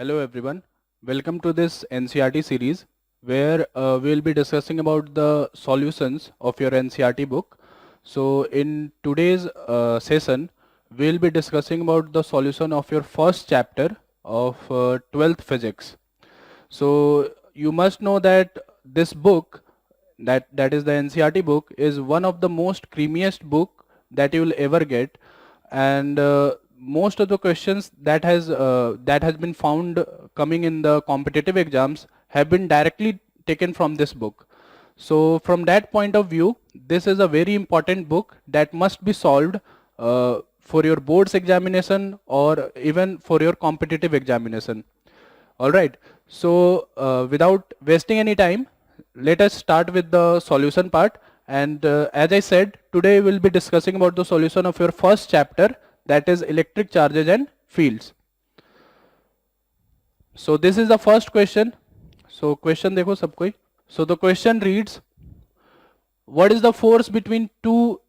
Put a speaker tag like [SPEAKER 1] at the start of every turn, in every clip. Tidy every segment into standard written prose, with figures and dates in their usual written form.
[SPEAKER 1] Hello everyone, welcome to this NCERT series where we'll be discussing about the solutions of your NCERT book. So in today's session, we'll be discussing about the solution of your first chapter of 12th physics. So you must know that this book, that is the NCERT book, is one of the most creamiest book that you will ever get, and most of the questions that has been found coming in the competitive exams have been directly taken from this book. So from that point of view, this is a very important book that must be solved for your boards examination or even for your competitive examination. All right, so without wasting any time, let us start with the solution part. And as I said, today we'll be discussing about the solution of your first chapter, that is electric charges and fields. So this is the first question. So question देखो सब कोई. So the question reads, what is the force between two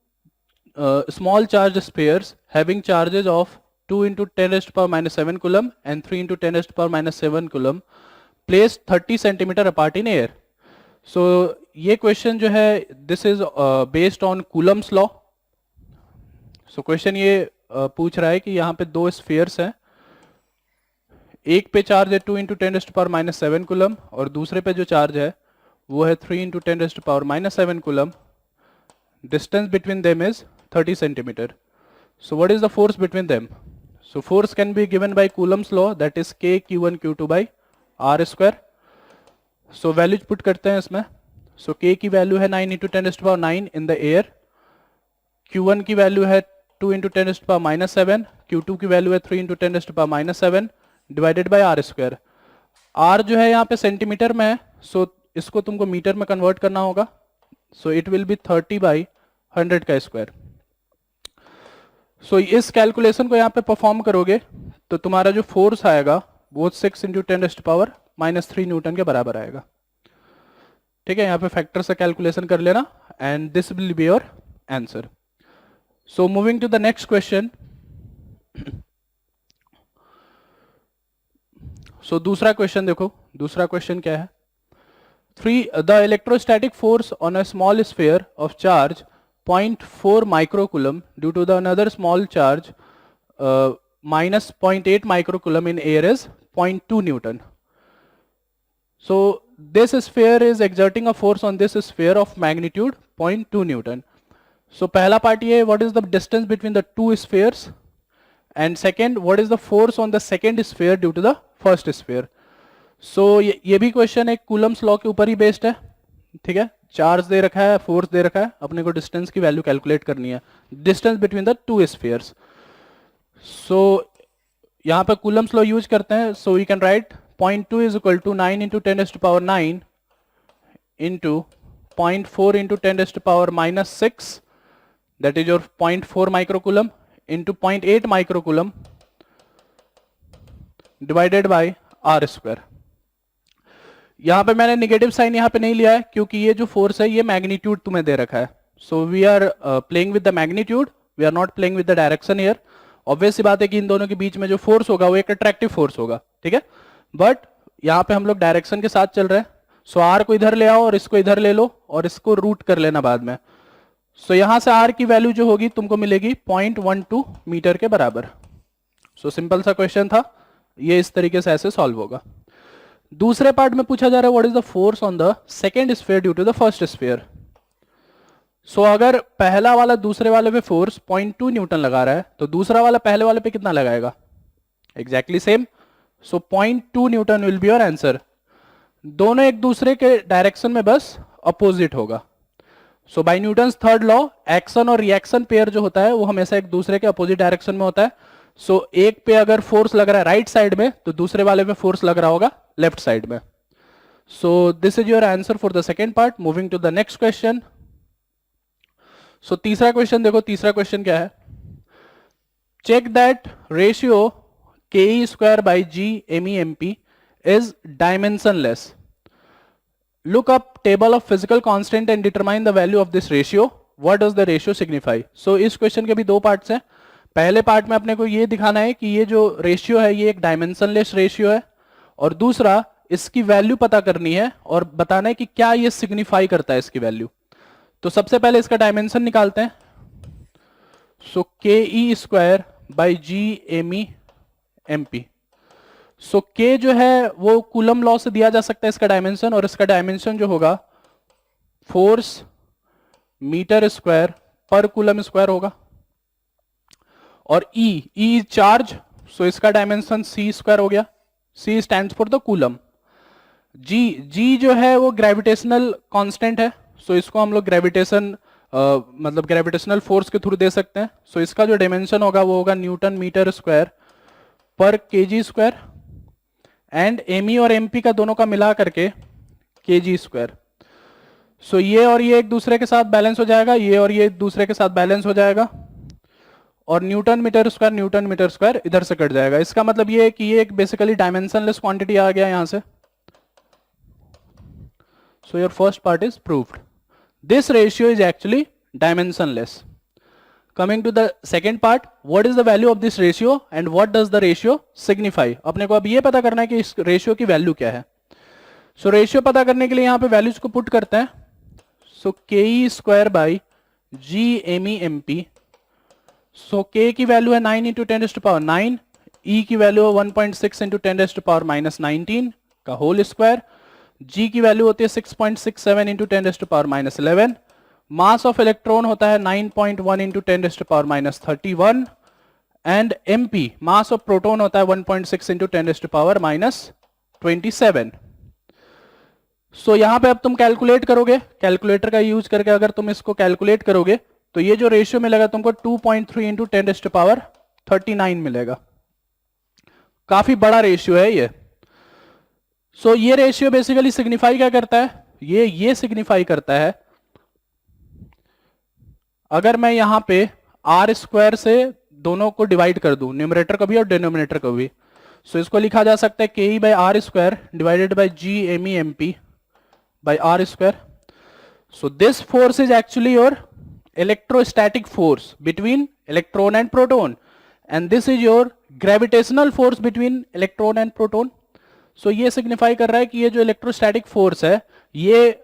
[SPEAKER 1] small charge spheres having charges of 2 into 10 raised to power minus 7 coulomb and 3 into 10 raised to power minus 7 coulomb placed 30 centimeter apart in air. So ये question जो है this is based on Coulomb's law. So question ये पूछ रहा है कि यहाँ पे दो स्फीयर्स हैं, एक पे चार्ज है 2 into 10 raised to power minus 7 coulomb और दूसरे पे जो चार्ज है वो है 3 into 10 raised to power minus 7 coulomb. Distance between them is 30 centimeter. So what is the force between them? So force can be given by Coulomb's law, that is K Q1 Q2 by R square. So values put करते हैं इसमें. So K की value है 9 into 10 raised to power 9 in the air. Q1 की value है 2 into 10 raised to power minus 7. Q2 की value है 3 into 10 raised to power minus 7 divided by R square. R जो है यहाँ पे सेंटीमीटर में है, सो इसको तुमको मीटर में कन्वर्ट करना होगा. So it will be 30 by 100 का स्क्वायर. सो इस कैलकुलेशन को यहाँ पे परफॉर्म करोगे तो तुम्हारा जो फोर्स आएगा वो 6 into 10 raised to power minus 3 newton के बराबर आएगा. ठीक है, यहाँ पे फैक्टर से कैलकुलेशन कर लेना and this will be your answer. So moving to the next question. So दूसरा क्वेश्चन देखो, दूसरा क्वेश्चन क्या है. 3 the electrostatic force on a small sphere of charge 0.4 microcoulomb due to the another small charge minus 0.8 microcoulomb in air is 0.2 Newton. So this sphere is exerting a force on this sphere of magnitude 0.2 Newton. So पहला part ये, what is the distance between the two spheres, and second, what is the force on the second sphere due to the first sphere. So ये भी question एक Coulomb's law के ऊपर ही based है. ठीक है, चार्ज दे रखा है, फोर्स दे रखा है, अपने को डिस्टेंस की वैल्यू कैलकुलेट करनी है, distance between the two spheres. So यहाँ पे कूलम्स लॉ यूज करते हैं. So we can write 0.2 is equal to 9 into 10 raised to power 9 into 0.4 into 10 raised to power minus 6, that is your 0.4 microcoulomb into 0.8 microcoulomb divided by are square. यहाँ पे मैंने negative sign यहाँ पे नहीं लिया है क्योंकि ये जो फोर्स है ये मैग्नीट्यूड तुम्हें दे रखा है. So we are playing with the magnitude, we are not playing with the direction here. Obvious सी बात है कि इन दोनों के बीच में जो फोर्स होगा वो एक अट्रैक्टिव फोर्स होगा. ठीक है, बट यहाँ पे हम लोग डायरेक्शन के साथ चल रहे हैं. सो आर को इधर ले आओ और इसको इधर ले लो और इसको रूट कर लेना बाद में. सो यहाँ से आर की वैल्यू जो होगी तुमको मिलेगी 0.12 मीटर के बराबर. सो सिंपल सा क्वेश्चन था, ये इस तरीके से ऐसे सॉल्व होगा. दूसरे पार्ट में पूछा जा रहा है what is the force on the second sphere due to the first sphere. So अगर पहला वाला दूसरे वाले पे फोर्स 0.2 न्यूटन लगा रहा है तो दूसरा वाला पहले वाले पे कितना लगाएगा? Exactly same. So 0.2 newton will be your answer. दोनों एक दूसरे के डायरेक्शन में बस अपोजिट होगा. So by Newton's third law, action और रिएक्शन पेयर जो होता है वो हमेशा एक दूसरे के अपोजिट डायरेक्शन में होता है. सो एक पे अगर फोर्स लग रहा है राइट साइड में तो दूसरे वाले पे फोर्स लग रहा होगा लेफ्ट साइड में. So this is your answer for the second part. Moving to the next question. So तीसरा क्वेश्चन देखो, तीसरा क्वेश्चन क्या है. Check that ratio K square by G M E M P is dimensionless. Look up table of physical constant and determine the value of this ratio. What does the ratio signify? So इस question के भी दो parts हैं. पहले part में अपने को ये दिखाना है कि ये जो रेशियो है ये एक डायमेंशनलेस रेशियो है. और दूसरा इसकी वैल्यू पता करनी है और बताना है कि क्या ये सिग्निफाई करता है इसकी वैल्यू। तो सबसे पहले इसका डायमेंशन निकालते हैं। So K E square by G M E M P. So K जो है वो कूलम लॉ से दिया जा सकता है इसका डायमेंशन, और इसका डायमेंशन जो होगा force metre square per coulomb square होगा। और ई चार्ज, सो इसका डायमेंशन सी स्क्वायर हो गया। C stands for the coulomb. G जो है वो ग्रेविटेशनल कांस्टेंट है, सो इसको हम लोग ग्रेविटेशन मतलब ग्रेविटेशनल फोर्स के थ्रू दे सकते हैं। सो इसका जो डायमेंशन होगा वो होगा न्यूटन मीटर स्क्वायर पर केजी स्क्वायर, एंड एमई और एमपी का दोनों का मिला करके केजी स्क्वायर। सो ये और ये एक दूसरे के साथ बैलेंस हो जाएगा, ये और ये एक दूसरे के साथ बैलेंस हो जाएगा, और न्यूटन मीटर स्क्वायर इधर से कट जाएगा। इसका मतलब ये है कि ये एक बेसिकली डायमेंशनलेस क्वांटिटी आ गया यहां से। So your first part is proved. This ratio is actually dimensionless. Coming to the second part, what is the value of this ratio and what does the ratio signify. अपने को अब ये पता करना है कि इस रेशियो की वैल्यू क्या है। सो रेशियो पता करने के लिए यहां पे वैल्यूज को पुट करते हैं। So K E square by G M E M P. So K की वैल्यू है 9 इंटू 10⁻⁹, ई की वैल्यू है 1.6 इंटू 10⁻⁻19 का होल स्क्वायर, जी की वैल्यू होती है 6.67 इंटू 10⁻11, मास ऑफ इलेक्ट्रॉन होता है 9.1 into 10⁻31, and MP mass of proton होता है 1.6 इंटू 10⁻27। सो यहां पे अब तुम कैलकुलेट करोगे, कैलकुलेटर का यूज करके अगर तुम इसको कैलकुलेट करोगे तो ये जो रेशियो मिलेगा तुमको 2.3 इंटू 10⁻39 मिलेगा। काफी बड़ा रेशियो है ये। सो ये रेशियो बेसिकली सिग्निफाई क्या करता है, ये सिग्निफाई करता है, अगर मैं यहां पे आर स्क्वायर से दोनों को डिवाइड कर दूं, न्यूमरेटर को भी और डिनोमिनेटर को भी, सो इसको लिखा जा सकता है K E by are square divided by G M E M P by are square. So this force is actually your electrostatic force between electron and proton, and this is your gravitational force between electron and proton. So ये signify कर रहा है कि ये जो electrostatic force है ये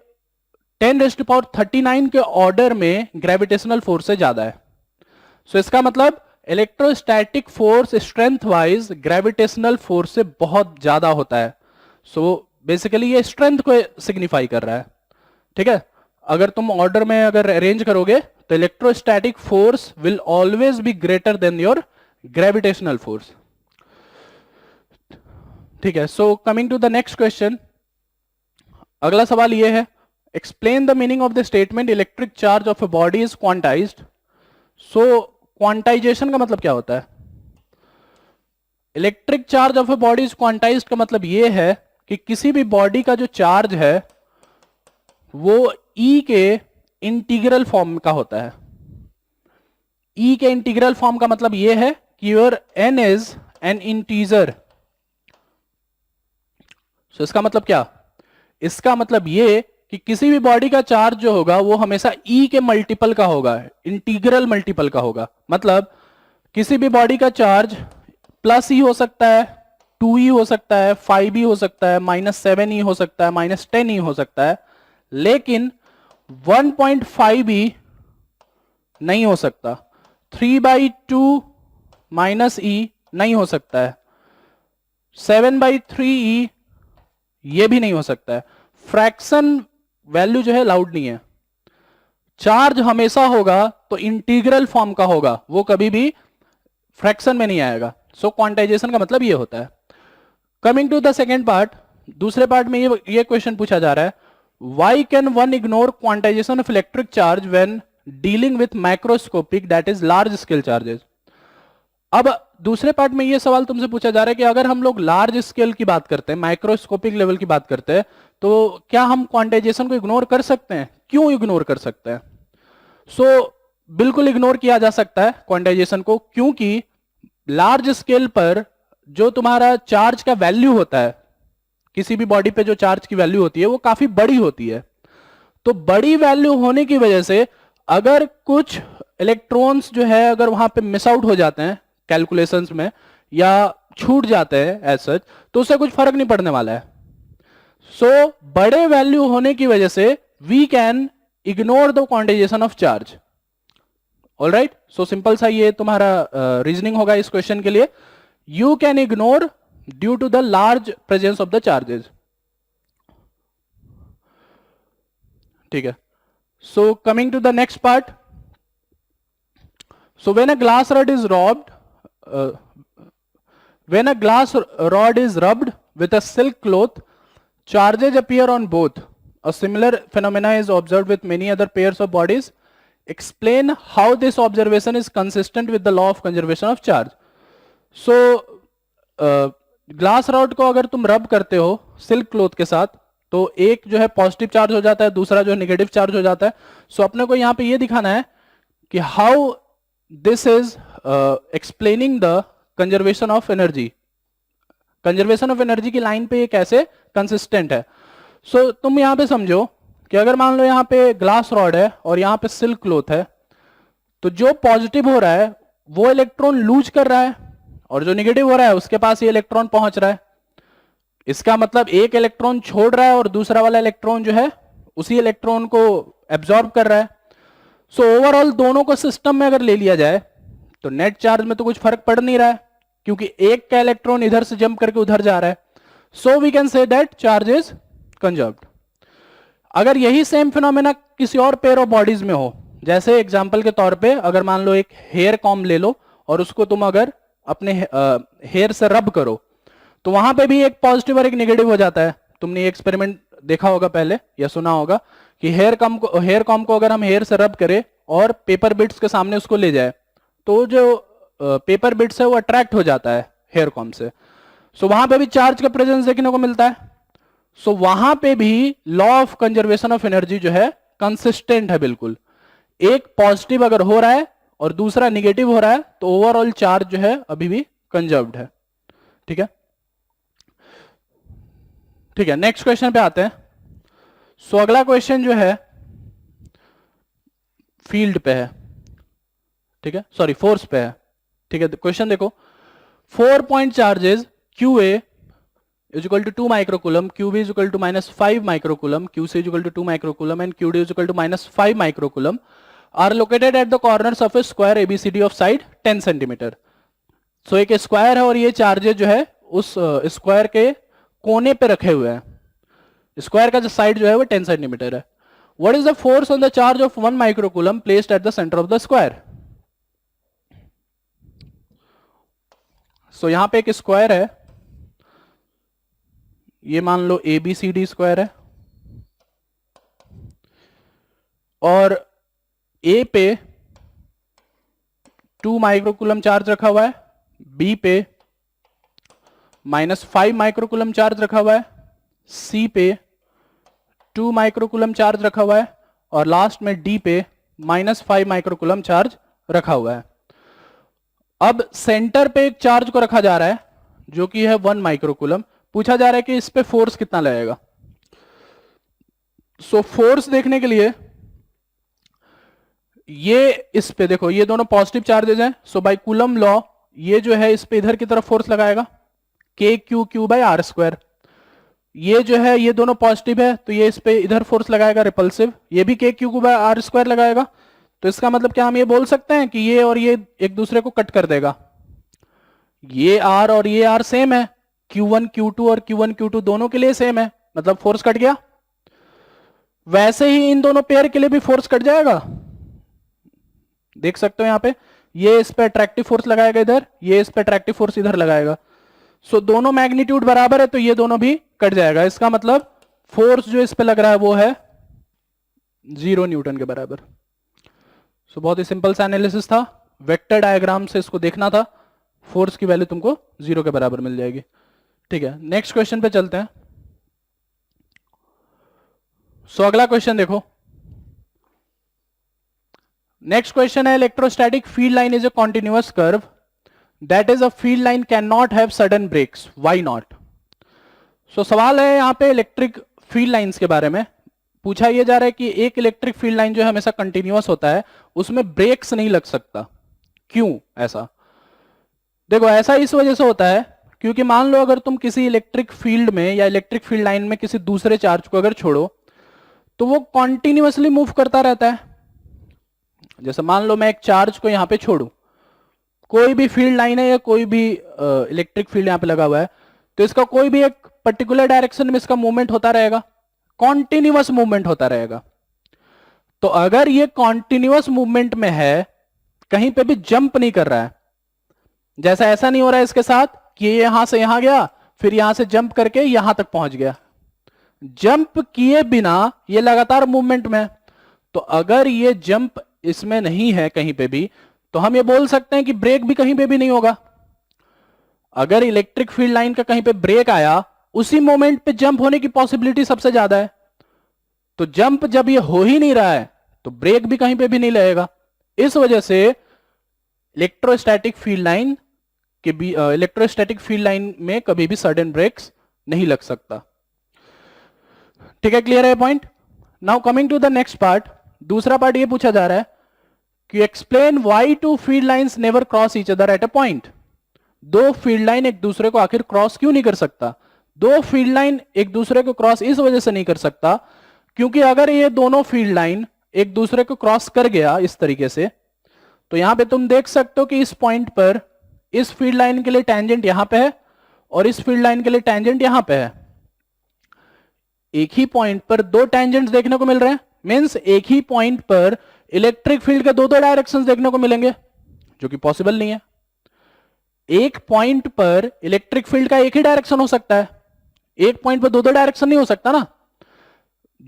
[SPEAKER 1] 10⁻39 के ऑर्डर में gravitational force से ज्यादा है। So इसका मतलब electrostatic force strength wise gravitational force से बहुत ज्यादा होता है। So basically ये strength को signify कर रहा है। ठीक है, अगर तुम ऑर्डर में अगर अरेंज करोगे तो electrostatic force will always be greater than your gravitational force. ठीक है, so coming to the next question, अगला सवाल ये है, explain the meaning of the statement electric charge of a body is quantised. So quantisation का मतलब क्या होता है? Electric charge of a body is quantised का मतलब ये है कि किसी भी बॉडी का जो चार्ज है वो ई के इंटीग्रल फॉर्म का होता है। ई के इंटीग्रल फॉर्म का मतलब यह है कि your N is an integer. So इसका मतलब क्या? इसका मतलब यह कि किसी भी बॉडी का चार्ज जो होगा वो हमेशा ई के मल्टीपल का होगा, इंटीग्रल मल्टीपल का होगा। मतलब किसी भी बॉडी का चार्ज प्लस ई हो सकता है, 2e हो सकता है, 5e हो सकता है, -7e हो सकता है, -10e हो सकता है, लेकिन 1.5e नहीं हो सकता, 3/2 -e नहीं हो सकता है, 7/3e ये भी नहीं हो सकता है। फ्रैक्शन वैल्यू जो है अलाउड नहीं है। चार्ज हमेशा होगा तो इंटीग्रल फॉर्म का होगा, वो कभी भी फ्रैक्शन में नहीं आएगा। सो क्वांटाइजेशन का मतलब ये होता है। Coming to the second part, दूसरे पार्ट में ये क्वेश्चन पूछा जा रहा है, why can one ignore quantization of electric charge when dealing with microscopic that is large scale charges. अब दूसरे पार्ट में ये सवाल तुमसे पूछा जा रहा है कि अगर हम लोग लार्ज स्केल की बात करते हैं, माइक्रोस्कोपिक लेवल की बात करते हैं, तो क्या हम क्वांटाइजेशन को इग्नोर कर सकते हैं? क्यों इग्नोर कर सकते हैं? सो बिल्कुल इग्नोर किया जा सकता है क्वांटाइजेशन को, क्योंकि लार्ज स्केल पर जो तुम्हारा चार्ज का वैल्यू होता है, किसी भी बॉडी पे जो चार्ज की वैल्यू होती है वो काफी बड़ी होती है। तो बड़ी वैल्यू होने की वजह से अगर कुछ इलेक्ट्रॉन्स जो है अगर वहां पे मिस आउट हो जाते हैं कैलकुलेशंस में, या छूट जाते हैं एज सच, तो उससे कुछ फर्क नहीं पड़ने वाला है। सो बड़े वैल्यू होने की वजह से we can ignore the quantization of charge. Alright, so simple सा ये तुम्हारा रीजनिंग होगा इस क्वेश्चन के लिए। You can ignore due to the large presence of the charges. ठीक है, so coming to the next part. So when a glass rod is rubbed, when a glass rod is rubbed with a silk cloth, charges appear on both. A similar phenomena is observed with many other pairs of bodies. Explain how this observation is consistent with the law of conservation of charge. So glass rod को अगर तुम रब करते हो silk cloth के साथ, तो एक जो है पॉजिटिव चार्ज हो जाता है, दूसरा जो है नेगेटिव चार्ज हो जाता है। सो अपने को यहां पे ये दिखाना है कि how this is explaining the conservation of energy. Conservation of energy की लाइन पे ये कैसे कंसिस्टेंट है। सो तुम यहां पे समझो कि अगर मान लो यहां पे ग्लास रॉड है और यहां पे सिल्क क्लोथ है, तो जो पॉजिटिव हो रहा है वो इलेक्ट्रॉन लूज कर रहा है और जो नेगेटिव हो रहा है उसके पास ये इलेक्ट्रॉन पहुंच रहा है। इसका मतलब एक इलेक्ट्रॉन छोड़ रहा है और दूसरा वाला इलेक्ट्रॉन जो है उसी इलेक्ट्रॉन को एब्जॉर्ब कर रहा है। सो ओवरऑल दोनों को सिस्टम में अगर ले लिया जाए तो नेट चार्ज में तो कुछ फर्क पड़ नहीं रहा है, क्योंकि एक का इलेक्ट्रॉन इधर से जंप करके उधर जा रहा है। So we can say that charge is conserved. अगर यही सेम फिनोमेना किसी और पेयर ऑफ बॉडीज में हो, जैसे एग्जांपल के तौर पे अगर मान लो एक हेयर कॉम्ब ले लो और उसको तुम अगर अपने हेयर से रब करो, तो वहां पे भी एक पॉजिटिव और एक नेगेटिव हो जाता है। तुमने ये एक्सपेरिमेंट देखा होगा पहले या सुना होगा कि हेयर कॉम्ब को अगर हम हेयर से रब करें और पेपर बिट्स के सामने उसको ले जाए, तो जो पेपर बिट्स है वो अट्रैक्ट हो जाता है हेयर कॉम्ब से। सो वहां पे भी चार्ज का प्रेजेंस देखने को मिलता है। सो वहां पे भी law of conservation of energy जो है कंसिस्टेंट है बिल्कुल। एक पॉजिटिव अगर हो रहा है और दूसरा निगेटिव हो रहा है तो ओवरऑल चार्ज जो है अभी भी कंजर्व्ड है। ठीक है, ठीक है, नेक्स्ट क्वेश्चन पे आते हैं। सो अगला क्वेश्चन जो है फील्ड पे है, ठीक है, सॉरी फोर्स पे है। ठीक है, क्वेश्चन देखो, 4 point charges QA is equal to 2 microcoulomb, QB is equal to -5 microcoulomb, QC is equal to 2 microcoulomb and QD is equal to -5 microcoulomb are located at the corners of a square ABCD of side 10 centimeter. So एक square है और ये charges जो है उस square के कोने पे रखे हुए हैं। स्क्वायर का जो साइड जो है वो 10 सेंटीमीटर है। What is the force on the charge of 1 microcoulomb placed at the center of the square? So यहां पे एक स्क्वायर है, ये मान लो ABCD स्क्वायर है, और A पे 2 माइक्रोकूलम चार्ज रखा हुआ है, B पे -5 माइक्रोकूलम चार्ज रखा हुआ है, C पे 2 माइक्रोकूलम चार्ज रखा हुआ है और लास्ट में D पे -5 माइक्रोकूलम चार्ज रखा हुआ है। अब सेंटर पे एक चार्ज को रखा जा रहा है जो कि है 1 माइक्रोकूलम। पूछा जा रहा है कि इस पे फोर्स कितना लगेगा। सो फोर्स देखने के लिए ये इस पे देखो, ये दोनों पॉजिटिव चार्जेस हैं। सो बाय कूलम लॉ ये जो है इस पे इधर की तरफ फोर्स लगाएगा KQ/r²। ये जो है ये दोनों पॉजिटिव है तो ये इस पे इधर फोर्स लगाएगा रिपल्सिव, ये भी KQ/r² लगाएगा। तो इसका मतलब क्या हम ये बोल सकते हैं कि ये और ये एक दूसरे को कट कर देगा। ये R और ये R सेम है, Q1 Q2 और Q1 Q2 दोनों के लिए सेम है, मतलब फोर्स कट गया। वैसे ही इन दोनों पेयर के लिए भी फोर्स कट जाएगा। देख सकते हो यहां पे ये इस पे अट्रैक्टिव फोर्स लगाएगा इधर, ये इस पे अट्रैक्टिव फोर्स इधर लगाएगा। सो दोनों मैग्नीट्यूड बराबर है तो ये दोनों भी कट जाएगा। इसका मतलब फोर्स जो इस पे लग रहा है वो है 0 न्यूटन के बराबर। सो बहुत ही सिंपल सा एनालिसिस था, वेक्टर डायग्राम से इसको देखना था, फोर्स की वैल्यू तुमको 0 के बराबर मिल जाएगी। ठीक है, नेक्स्ट क्वेश्चन पे चलते हैं। सो अगला क्वेश्चन देखो, नेक्स्ट क्वेश्चन है electrostatic field line is a continuous curve that is a field line can not have sudden breaks, why not. So सवाल है यहाँ पे इलेक्ट्रिक फील्ड लाइंस के बारे में। पूछा यह जा रहा है कि एक इलेक्ट्रिक फील्ड लाइन जो है हमेशा कंटिन्यूअस होता है, उसमें ब्रेक्स नहीं लग सकता, क्यों ऐसा। देखो ऐसा इस वजह से होता है क्योंकि मान लो अगर तुम किसी इलेक्ट्रिक फील्ड में या इलेक्ट्रिक फील्ड लाइन में किसी दूसरे चार्ज को अगर छोड़ो तो वो कॉन्टिन्यूअसली मूव करता रहता है। जैसे मान लो मैं एक चार्ज को यहां पे छोड़ू, कोई भी फील्ड लाइन है या कोई भी इलेक्ट्रिक फील्ड यहां पे लगा हुआ है, तो इसका कोई भी एक पर्टिकुलर डायरेक्शन में इसका मूवमेंट होता रहेगा, कॉन्टिन्यूअस मूवमेंट होता रहेगा। तो अगर ये कॉन्टिन्यूअस मूवमेंट में है, कहीं पे भी जंप नहीं कर रहा है, जैसा ऐसा नहीं हो रहा है इसके साथ कि ये यहां से यहां गया फिर यहां से जंप करके यहां तक पहुंच गया, जंप किए बिना ये लगातार मूवमेंट में है। तो अगर ये जंप इसमें नहीं है कहीं पे भी, तो हम ये बोल सकते हैं कि ब्रेक भी कहीं पे भी नहीं होगा। अगर इलेक्ट्रिक फील्ड लाइन का कहीं पे ब्रेक आया, उसी मोमेंट पे जंप होने की पॉसिबिलिटी सबसे ज्यादा है। तो जंप जब ये हो ही नहीं रहा है तो ब्रेक भी कहीं पे भी नहीं लगेगा। इस वजह से electrostatic field line electrostatic field line में कभी भी सडन ब्रेक्स नहीं लग सकता। ठीक है, क्लियर है point? Now coming to the next part. दूसरा पार्ट ये पूछा जा रहा है कि explain why two field lines never cross each other at a point. दो फील्ड लाइन एक दूसरे को आखिर क्रॉस क्यों नहीं कर सकता? दो फील्ड लाइन एक दूसरे को क्रॉस इस वजह से नहीं कर सकता क्योंकि अगर ये दोनों फील्ड लाइन एक दूसरे को क्रॉस कर गया इस तरीके से, तो यहां पे तुम देख सकते हो कि इस पॉइंट पर इस फील्ड लाइन के लिए टेंजेंट यहां पे है और इस फील्ड लाइन के लिए टेंजेंट यहां पे है। एक ही पॉइंट पर दो टेंजेंट्स देखने को मिल रहे हैं, मींस एक ही पॉइंट पर इलेक्ट्रिक फील्ड के दो दो डायरेक्शंस देखने को मिलेंगे, जो कि पॉसिबल नहीं है। एक पॉइंट पर इलेक्ट्रिक फील्ड का एक ही डायरेक्शन हो सकता है, एक पॉइंट पर दो दो डायरेक्शन नहीं हो सकता ना।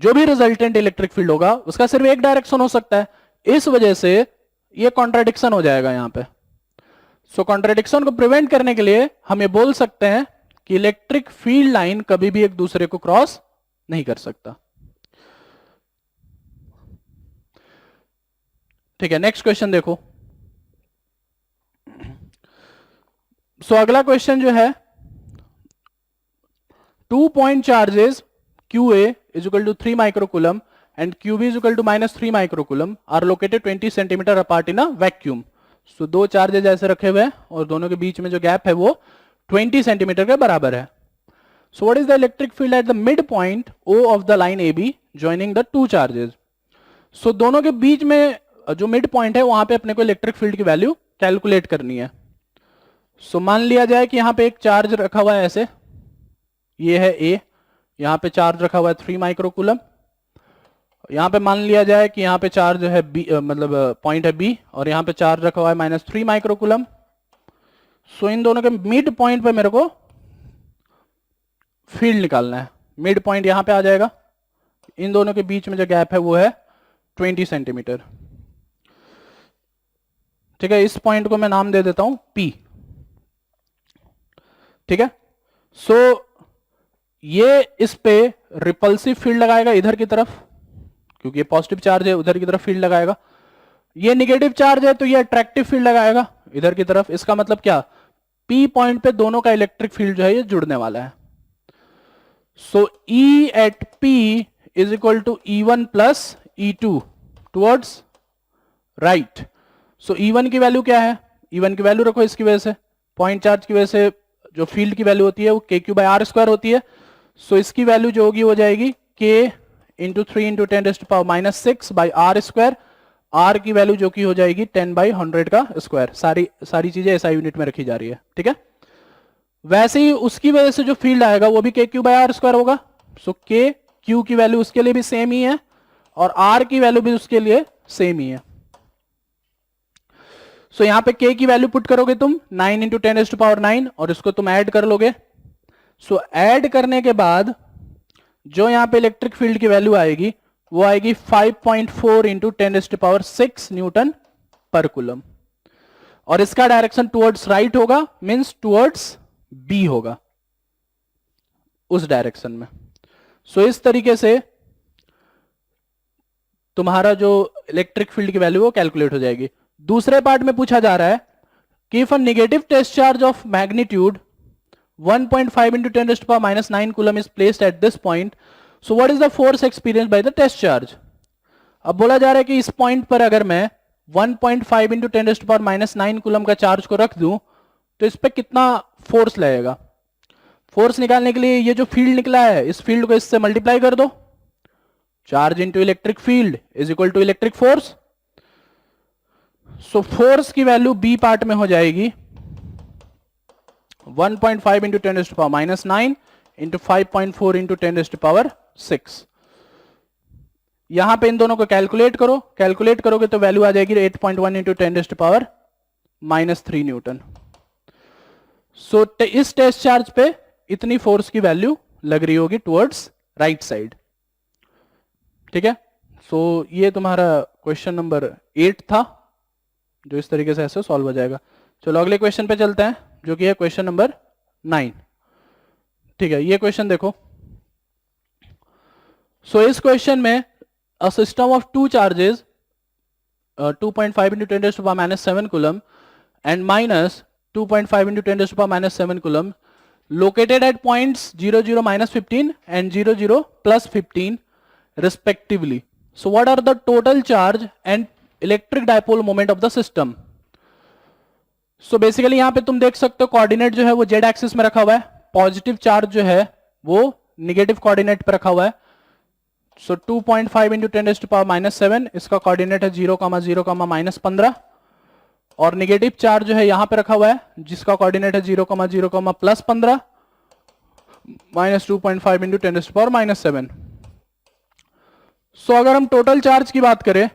[SPEAKER 1] जो भी रिजल्टेंट इलेक्ट्रिक फील्ड होगा उसका सिर्फ एक डायरेक्शन हो सकता है। इस वजह से ये कॉन्ट्राडिक्शन हो जाएगा यहां पे। सो कॉन्ट्राडिक्शन को प्रिवेंट करने के लिए हम ये बोल सकते हैं कि इलेक्ट्रिक फील्ड लाइन कभी भी एक दूसरे को क्रॉस नहीं कर सकता। ठीक है, नेक्स्ट क्वेश्चन देखो। सो अगला क्वेश्चन जो है, 2 point charges QA is equal to 3 microcoulomb and QB is equal to -3 microcoulomb are located 20 centimeter apart in a vacuum. So दो चार्जेस ऐसे रखे हुए हैं और दोनों के बीच में जो गैप है वो 20 सेंटीमीटर के बराबर है। So what is the electric field at the midpoint O of the line AB joining the two charges? So दोनों के बीच में जो मिड पॉइंट है वहां पे अपने को इलेक्ट्रिक फील्ड की वैल्यू कैलकुलेट करनी है। सो मान लिया जाए कि यहां पे एक चार्ज रखा हुआ है ऐसे, ये है A, यहां पे चार्ज रखा हुआ है 3 माइक्रोकूलम। यहां पे मान लिया जाए कि यहां पे चार्ज है B, मतलब पॉइंट है B और यहां पे चार्ज रखा हुआ है -3 माइक्रोकूलम। सो इन दोनों के मिड पॉइंट पे मेरे को फील्ड निकालना है। मिड पॉइंट यहां पे आ जाएगा, इन दोनों के बीच में जो गैप है वो है 20 सेंटीमीटर। ठीक है, इस पॉइंट को मैं नाम दे देता हूं P। ठीक है, सो ये इस पे रिपल्सिव फील्ड लगाएगा इधर की तरफ, क्योंकि ये पॉजिटिव चार्ज है, उधर की तरफ फील्ड लगाएगा। ये निगेटिव चार्ज है तो ये अट्रैक्टिव फील्ड लगाएगा इधर की तरफ। इसका मतलब क्या, P पॉइंट पे दोनों का इलेक्ट्रिक फील्ड जो है ये जुड़ने वाला है। So E at P is equal to E1 plus E2 towards right. So E1 की वैल्यू क्या है, E1 की वैल्यू रखो इसकी वजह से, पॉइंट चार्ज की वजह से जो फील्ड की वैल्यू होती है वो KQ/R² होती है। सो इसकी वैल्यू जो होगी वो जाएगी K into 3 into 10⁻⁻⁶/R²। R की वैल्यू जो कि हो जाएगी 10/100 का स्क्वायर। सारी चीजें ऐसा यूनिट में रखी जा रही है। ठीक है, वैसे ही उसकी वजह से जो फील्ड आएगा वो भी KQ/R² होगा। सो K Q की वैल्यू उसके लिए भी सेम ही है और R की वैल्यू भी उसके लिए सेम ही है। सो यहां पे K की वैल्यू पुट करोगे तुम 9 इंटू 10⁻9 और इसको तुम ऐड कर लोगे। सो ऐड करने के बाद जो यहां पे इलेक्ट्रिक फील्ड की वैल्यू आएगी वो आएगी 5.4 इंटू 10⁻6 न्यूटन पर कूलम और इसका डायरेक्शन टुवर्ड्स राइट होगा, मींस टुवर्ड्स B होगा उस डायरेक्शन में। सो इस तरीके से तुम्हारा जो इलेक्ट्रिक फील्ड की वैल्यू वो कैलकुलेट हो जाएगी। दूसरे पार्ट में पूछा जा रहा है कि if a negative test charge of magnitude 1.5 into 10⁻⁹ coulomb is placed at this point, so what is the force experienced by the test charge. अब बोला जा रहा है कि इस पॉइंट पर अगर मैं 1.5 into 10⁻⁹ कूलम का चार्ज को रख दूं तो इस पे कितना फोर्स लगेगा। फोर्स निकालने के लिए ये जो फील्ड निकला है इस फील्ड को इससे मल्टीप्लाई कर दो, charge into electric field is equal to electric force. So force की वैल्यू बी पार्ट में हो जाएगी 1.5 इंटू 10⁻⁹ इंटू 5.4 इंटू 10⁻⁶। यहां पे इन दोनों को कैलकुलेट करो, कैलकुलेट करोगे तो वैल्यू आ जाएगी 8.1 इंटू 10⁻³ न्यूटन। सो इस टेस्ट चार्ज पे इतनी फोर्स की वैल्यू लग रही होगी टुवर्ड्स राइट साइड। ठीक है, सो ये तुम्हारा क्वेश्चन नंबर 8 था, जो इस तरीके से ऐसे सॉल्व हो जाएगा। चलो अगले क्वेश्चन पे चलते हैं, जो कि है क्वेश्चन नंबर 9। ठीक है, ये क्वेश्चन देखो। सो इस क्वेश्चन में a system of two charges 2.5 into 10⁻⁷ coulomb and minus 2.5 into 10⁻⁷ coulomb located at points 0, 0, -15 and 0, 0, +15 respectively. So what are the total charge and electric dipole moment of the system? So basically यहां पे तुम देख सकते हो coordinate जो है वो z axis में रखा हुआ है, पॉजिटिव चार्ज जो है वो निगेटिव कोऑर्डिनेट पे रखा हुआ है। सो 2.5 इंटू 10⁻⁷, इसका कोऑर्डिनेट है 0, 0, -15, और निगेटिव चार्ज जो है यहां पे रखा हुआ है जिसका कोऑर्डिनेट है 0, 0, +15 -2.5 इंटू 10⁻⁷। सो अगर हम टोटल चार्ज की बात करें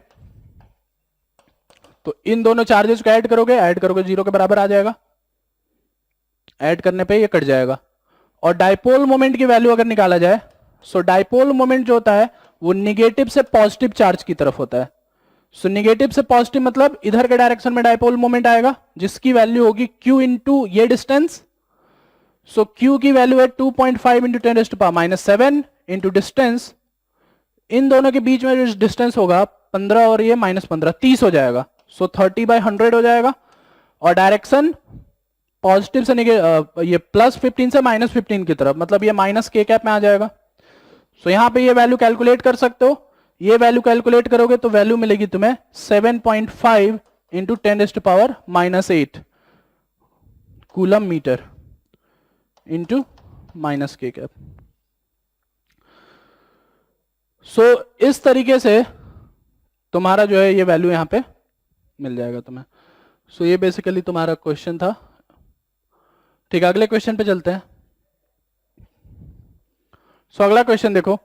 [SPEAKER 1] तो इन दोनों चार्जेस को ऐड करोगे 0 के बराबर आ जाएगा, ऐड करने पे ये कट जाएगा। और डाइपोल मोमेंट की वैल्यू अगर निकाला जाए, सो डाइपोल मोमेंट जो होता है वो निगेटिव से पॉजिटिव चार्ज की तरफ होता है। सो निगेटिव से पॉजिटिव मतलब इधर के डायरेक्शन में डाइपोल मोमेंट आएगा, जिसकी वैल्यू होगी q इंटू ये डिस्टेंस। सो q की वैल्यू है 2.5 इंटू 10⁻⁷ इंटू डिस्टेंस। इन दोनों के बीच में जो डिस्टेंस होगा 15 और ये -15, 30 हो जाएगा। सो 30/100 हो जाएगा। और डायरेक्शन पॉजिटिव से ये +15 से -15 की तरफ, मतलब ये -k में आ जाएगा। सो यहां पे ये वैल्यू कैलकुलेट कर सकते हो। ये वैल्यू कैलकुलेट करोगे तो वैल्यू मिलेगी तुम्हें 7.5 into 10⁻⁻8 coulomb metre into -k। So इस तरीके से तुम्हारा जो है ये वैल्यू यहां पे मिल जाएगा तुम्हें। सो ये बेसिकली तुम्हारा क्वेश्चन था। ठीक है, अगले क्वेश्चन पे चलते हैं। सो अगला क्वेश्चन देखो,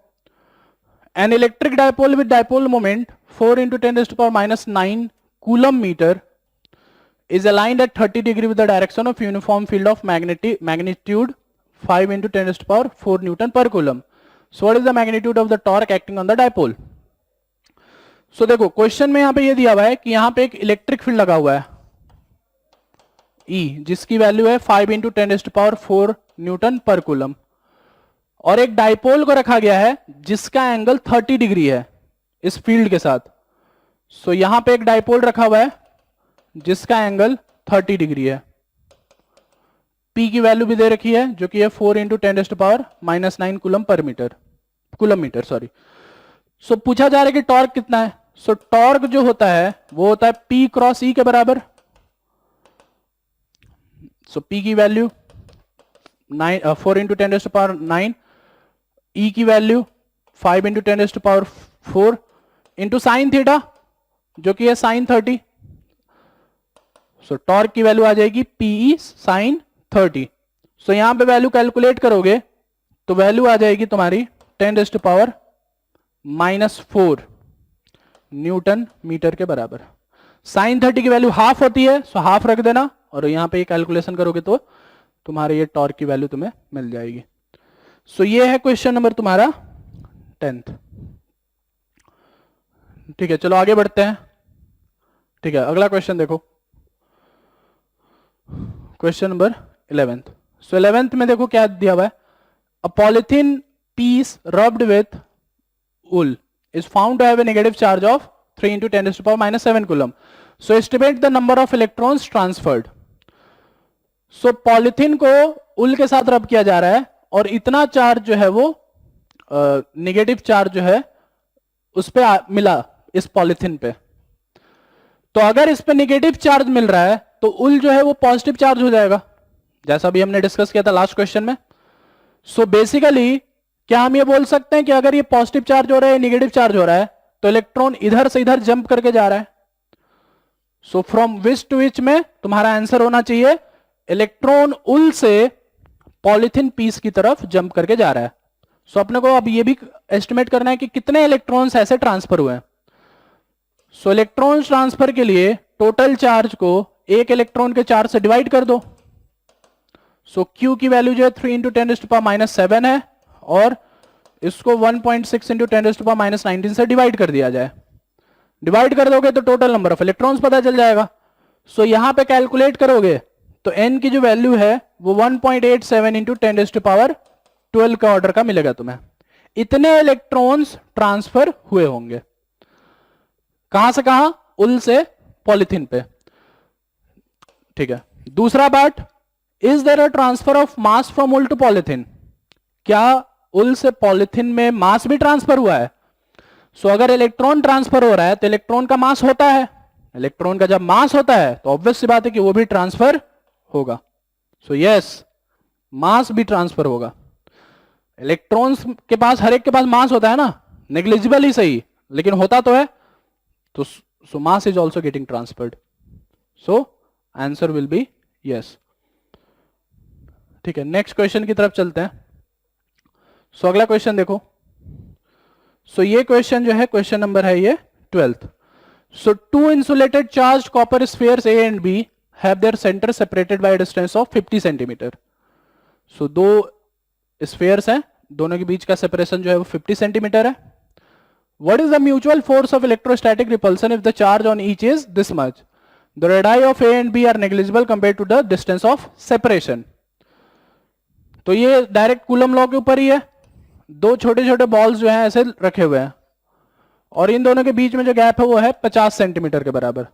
[SPEAKER 1] an electric dipole with dipole moment 4 into 10⁻⁹ coulomb metre is aligned at 30 degree with the direction of uniform field of magnitude 5 into 10⁴ Newton per coulomb. So what is the magnitude of the torque acting on the dipole? So देखो question में यहां पे ये दिया हुआ है कि यहां पे एक इलेक्ट्रिक फील्ड लगा हुआ है E, जिसकी वैल्यू है 5 इंटू 10⁴ न्यूटन पर कूलम, और एक डाइपोल को रखा गया है जिसका एंगल 30 डिग्री है इस फील्ड के साथ। सो यहां पे एक डाइपोल रखा हुआ है जिसका एंगल 30 डिग्री है। P की वैल्यू भी दे रखी है जो कि है 4 इंटू 10⁻⁹ कूलम मीटर सॉरी। सो पूछा जा रहा है कि टॉर्क कितना है। सो टॉर्क जो होता है वो होता है P क्रॉस E के बराबर। सो P की वैल्यू 4 इंटू 10⁹, E की value 5 into 10⁴ into sine theta जो कि है साइन 30। सो टॉर्क की वैल्यू आ जाएगी PE साइन 30। सो यहां पे वैल्यू कैलकुलेट करोगे तो वैल्यू आ जाएगी तुम्हारी 10⁻⁻⁴ न्यूटन मीटर के बराबर। साइन 30 की वैल्यू हाफ होती है, सो हाफ रख देना, और यहां पे कैलकुलेशन करोगे तो तुम्हारे ये टॉर्क की वैल्यू तुम्हें मिल जाएगी। सो ये है क्वेश्चन नंबर तुम्हारा 10th। ठीक है, चलो आगे बढ़ते हैं। ठीक है, अगला क्वेश्चन देखो, क्वेश्चन नंबर 11th। सो 11th में देखो क्या दिया हुआ है, a polythene piece rubbed with wool is found to have a negative charge of 3 into 10⁻⁷ coulomb. So estimate the number of electrons transferred. So polythene को उल के साथ रब किया जा रहा है और इतना चार्ज जो है वो नेगेटिव चार्ज जो है उस पे मिला इस पॉलिथीन पे। तो अगर इस पे नेगेटिव चार्ज मिल रहा है तो उल जो है वो पॉजिटिव चार्ज हो जाएगा, जैसा भी हमने डिस्कस किया था लास्ट क्वेश्चन में। सो बेसिकली क्या हम ये बोल सकते हैं कि अगर ये पॉजिटिव चार्ज हो रहा है, नेगेटिव चार्ज हो रहा है, तो इलेक्ट्रॉन इधर से इधर जंप करके जा रहा है. सो फ्रॉम विच टू विच में तुम्हारा आंसर होना चाहिए इलेक्ट्रॉन उल से पॉलिथीन पीस की तरफ जंप करके जा रहा है. सो अपने को अब ये भी एस्टिमेट करना है कि कितने इलेक्ट्रॉन्स ऐसे ट्रांसफर हुए हैं. सो इलेक्ट्रॉन ट्रांसफर के लिए टोटल चार्ज को एक इलेक्ट्रॉन के चार्ज से डिवाइड कर दो. सो Q की वैल्यू जो है 3 × 10⁻⁷ है और इसको 1.6 × 10⁻⁹ से डिवाइड कर दिया जाए. डिवाइड कर दोगे तो टोटल नंबर ऑफ इलेक्ट्रॉन्स पता चल जाएगा. सो यहां पे कैलकुलेट करोगे तो n की जो वैल्यू है वो 1.87 × 10⁻12 का ऑर्डर का मिलेगा तुम्हें. इतने इलेक्ट्रॉन्स ट्रांसफर हुए होंगे. कहां से कहां? उल से पॉलिथीन पे. ठीक है. दूसरा part, is there a transfer of mass from wool to polythene? क्या उल से पॉलिथीन में मास भी ट्रांसफर हुआ है? सो अगर इलेक्ट्रॉन ट्रांसफर हो रहा है तो इलेक्ट्रॉन का मास होता है. इलेक्ट्रॉन का जब मास होता है तो ऑब्वियस सी बात है कि वो भी ट्रांसफर होगा. सो यस, मास भी ट्रांसफर होगा. इलेक्ट्रॉन्स के पास, हर एक के पास मास होता है ना, नेग्लिजिबल ही सही, लेकिन होता तो है. तो so mass is also getting transferred. So answer will be yes. ठीक है, नेक्स्ट क्वेश्चन की तरफ चलते हैं. सो अगला क्वेश्चन देखो. सो ये क्वेश्चन जो है, क्वेश्चन नंबर है ये 12th. So two insulated charge copper spheres A and B have their center separated by a distance of 50 centimetre. So दो स्फीयर्स हैं, दोनों के बीच का सेपरेशन जो है वो 50 सेंटीमीटर है. What is the mutual force of electrostatic repulsion if the charge on each is this much? The radii of A and B are negligible compared to the distance of separation. तो ये direct coulomb law के ऊपर ही है. दो छोटे छोटे balls जो हैं ऐसे रखे हुए हैं और इन दोनों के बीच में जो गैप है वो है 50 सेंटीमीटर के बराबर.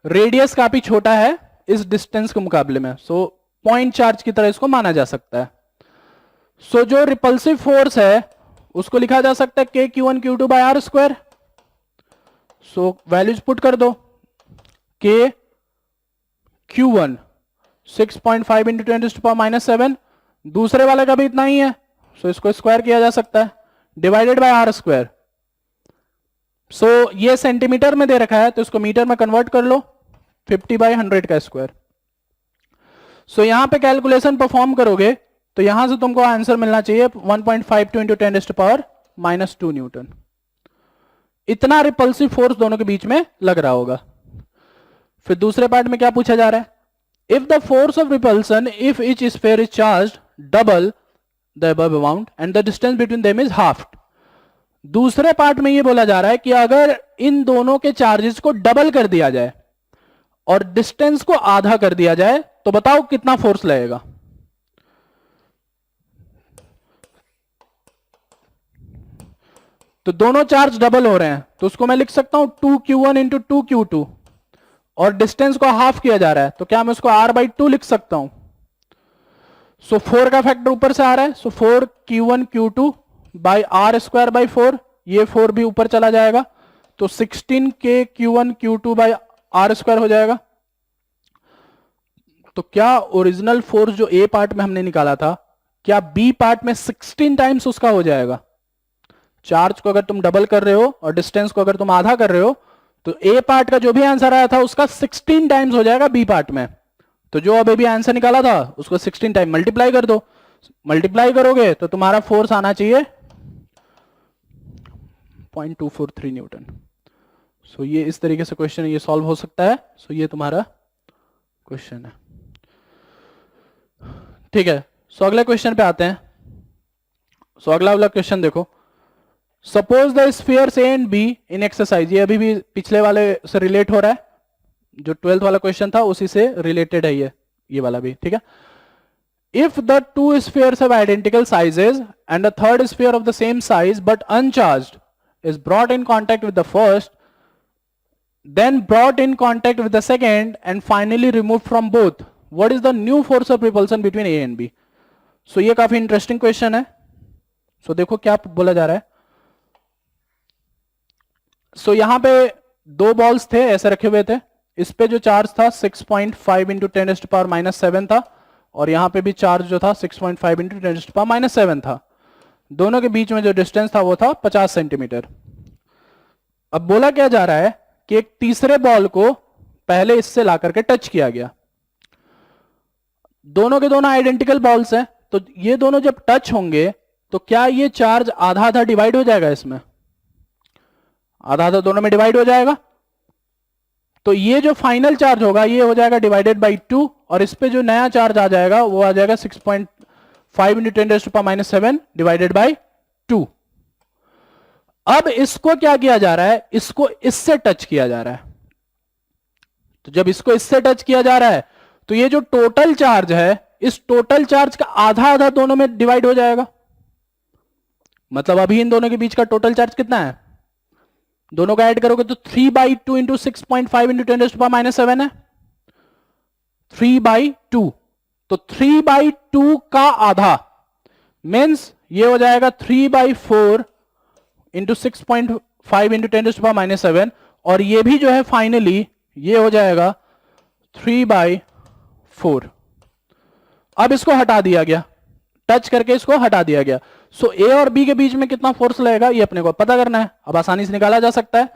[SPEAKER 1] रेडियस काफी छोटा है इस डिस्टेंस के मुकाबले में. सो पॉइंट चार्ज की तरह इसको माना जा सकता है. सो जो रिपल्सिव फोर्स है उसको लिखा जा सकता है K Q1 Q2 R square. So values put कर दो. K Q1 6.5 × 10⁻⁷, दूसरे वाले का भी इतना ही है. सो इसको स्क्वायर किया जा सकता है, डिवाइडेड बाय R स्क्वायर. सो ये सेंटीमीटर में दे रखा है तो इसको मीटर में कन्वर्ट कर लो, 50/100 का स्क्वायर. सो यहां पे कैलकुलेशन परफॉर्म करोगे तो यहां से तुमको आंसर मिलना चाहिए 1.52 × 10⁻² न्यूटन. इतना रिपल्सिव फोर्स दोनों के बीच में लग रहा होगा. फिर दूसरे पार्ट में क्या पूछा जा रहा है? If the force of repulsion if each sphere is charged double the above amount and the distance between them is half. दूसरे पार्ट में ये बोला जा रहा है कि अगर इन दोनों के चार्जेस को डबल कर दिया जाए और डिस्टेंस को आधा कर दिया जाए तो बताओ कितना फोर्स लगेगा. तो दोनों चार्ज डबल हो रहे हैं तो उसको मैं लिख सकता हूं 2Q1 × 2Q2 और डिस्टेंस को हाफ किया जा रहा है तो क्या मैं उसको R/2 लिख सकता हूं. सो 4 का फैक्टर ऊपर से आ रहा है. सो 4Q1 Q2 बाई R²/4, ये 4 भी ऊपर चला जाएगा तो 16K Q1 Q2 by R² हो जाएगा. तो क्या ओरिजिनल फोर्स जो A पार्ट में हमने निकाला था क्या B पार्ट में 16 टाइम्स उसका हो जाएगा? चार्ज को अगर तुम डबल कर रहे हो और डिस्टेंस को अगर तुम आधा कर रहे हो तो A पार्ट का जो भी आंसर आया था उसका 16 टाइम्स हो जाएगा B पार्ट में. तो जो अब अभी आंसर निकाला था उसको 16 टाइम मल्टीप्लाई कर दो. मल्टीप्लाई करोगे तो तुम्हारा फोर्स आना चाहिए 0.243 न्यूटन. सो ये इस तरीके से क्वेश्चन ये सॉल्व हो सकता है. सो ये तुम्हारा क्वेश्चन है. ठीक है. सो अगले क्वेश्चन पे आते हैं. सो अगला वाला क्वेश्चन देखो. Suppose the spheres A and B in exercise, ये अभी भी पिछले वाले से रिलेट हो रहा है, जो 12th वाला क्वेश्चन था उसी से रिलेटेड है ये वाला भी. ठीक है. If the two spheres have identical sizes and a third sphere of the same size but uncharged is brought in contact with the first, then brought in contact with the second and finally removed from both, what is the new force of repulsion between A and B? So ये काफी interesting question है. So देखो क्या बोला जा रहा है. सो यहां पे दो बॉल्स थे ऐसे रखे हुए थे. इस पे जो चार्ज था 6.5 × 10⁻⁷ था और यहां पे भी चार्ज जो था 6.5 इंटू 10⁻⁻⁷ था। दोनों के बीच में जो डिस्टेंस था वो था 50 सेंटीमीटर। अब बोला क्या जा रहा है कि एक तीसरे बॉल को पहले इससे ला करके टच किया गया। दोनों के दोनों आइडेंटिकल बॉल्स हैं, तो ये दोनों जब टच होंगे तो क्या ये चार्ज आधा आधा डिवाइड हो जाएगा? इसमें आधा आधा दोनों में डिवाइड हो जाएगा। तो ये जो फाइनल चार्ज होगा ये हो जाएगा डिवाइडेड बाई 2, और इस पे जो नया चार्ज आ जाएगा वो आ जाएगा 6.5 इंटू 10⁻⁷ डिवाइडेड बाई 2। अब इसको क्या किया जा रहा है? इसको इससे टच किया जा रहा है। तो जब इसको इससे टच किया जा रहा है तो ये जो टोटल चार्ज है, इस टोटल चार्ज का आधा आधा दोनों में डिवाइड हो जाएगा। मतलब अभी इन दोनों के बीच का टोटल चार्ज कितना है? दोनों का ऐड करोगे तो 3/2 इंटू 6.5 इंटू 10⁻⁷ है 3/2। तो 3/2 का आधा मीन्स ये हो जाएगा 3/4 इंटू 6.5 इंटू 10⁻⁷, और ये भी जो है फाइनली ये हो जाएगा 3/4। अब इसको हटा दिया गया, टच करके इसको हटा दिया गया। सो ए और बी के बीच में कितना फोर्स लगेगा ये अपने को पता करना है। अब आसानी से निकाला जा सकता है।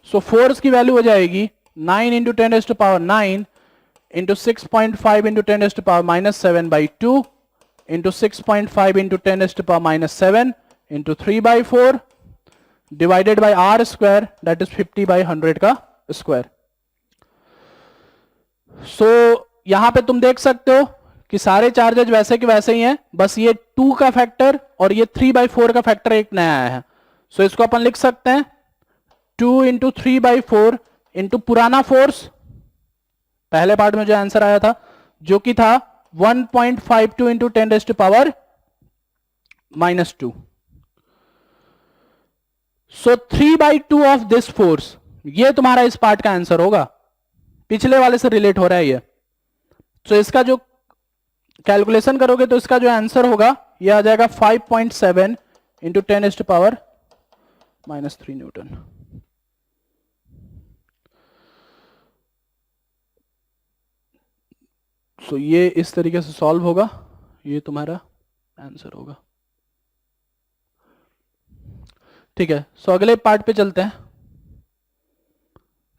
[SPEAKER 1] सो फोर्स की वैल्यू हो जाएगी 9 into 10⁻9 into 6.5 into 10⁻⁷/2 into 6.5 into 10⁻⁷ into 3/4 divided by are square, that is 50/100 का स्क्वायर। सो यहां पे तुम देख सकते हो कि सारे चार्जेज वैसे के वैसे ही हैं, बस ये 2 का फैक्टर और ये 3/4 का फैक्टर एक नया आया है। सो इसको अपन लिख सकते हैं 2 इंटू 3/4 इंटू पुराना फोर्स, पहले पार्ट में जो आंसर आया था जो कि था 1.52 into 10⁻⁻²। So 3/2 of this force, ये तुम्हारा इस पार्ट का आंसर होगा। पिछले वाले से रिलेट हो रहा है ये। सो इसका जो कैलकुलेशन करोगे तो इसका जो आंसर होगा ये आ जाएगा 5.7 इंटू 10⁻³ न्यूटन। सो ये इस तरीके से सॉल्व होगा, ये तुम्हारा आंसर होगा। ठीक है, सो अगले पार्ट पे चलते हैं।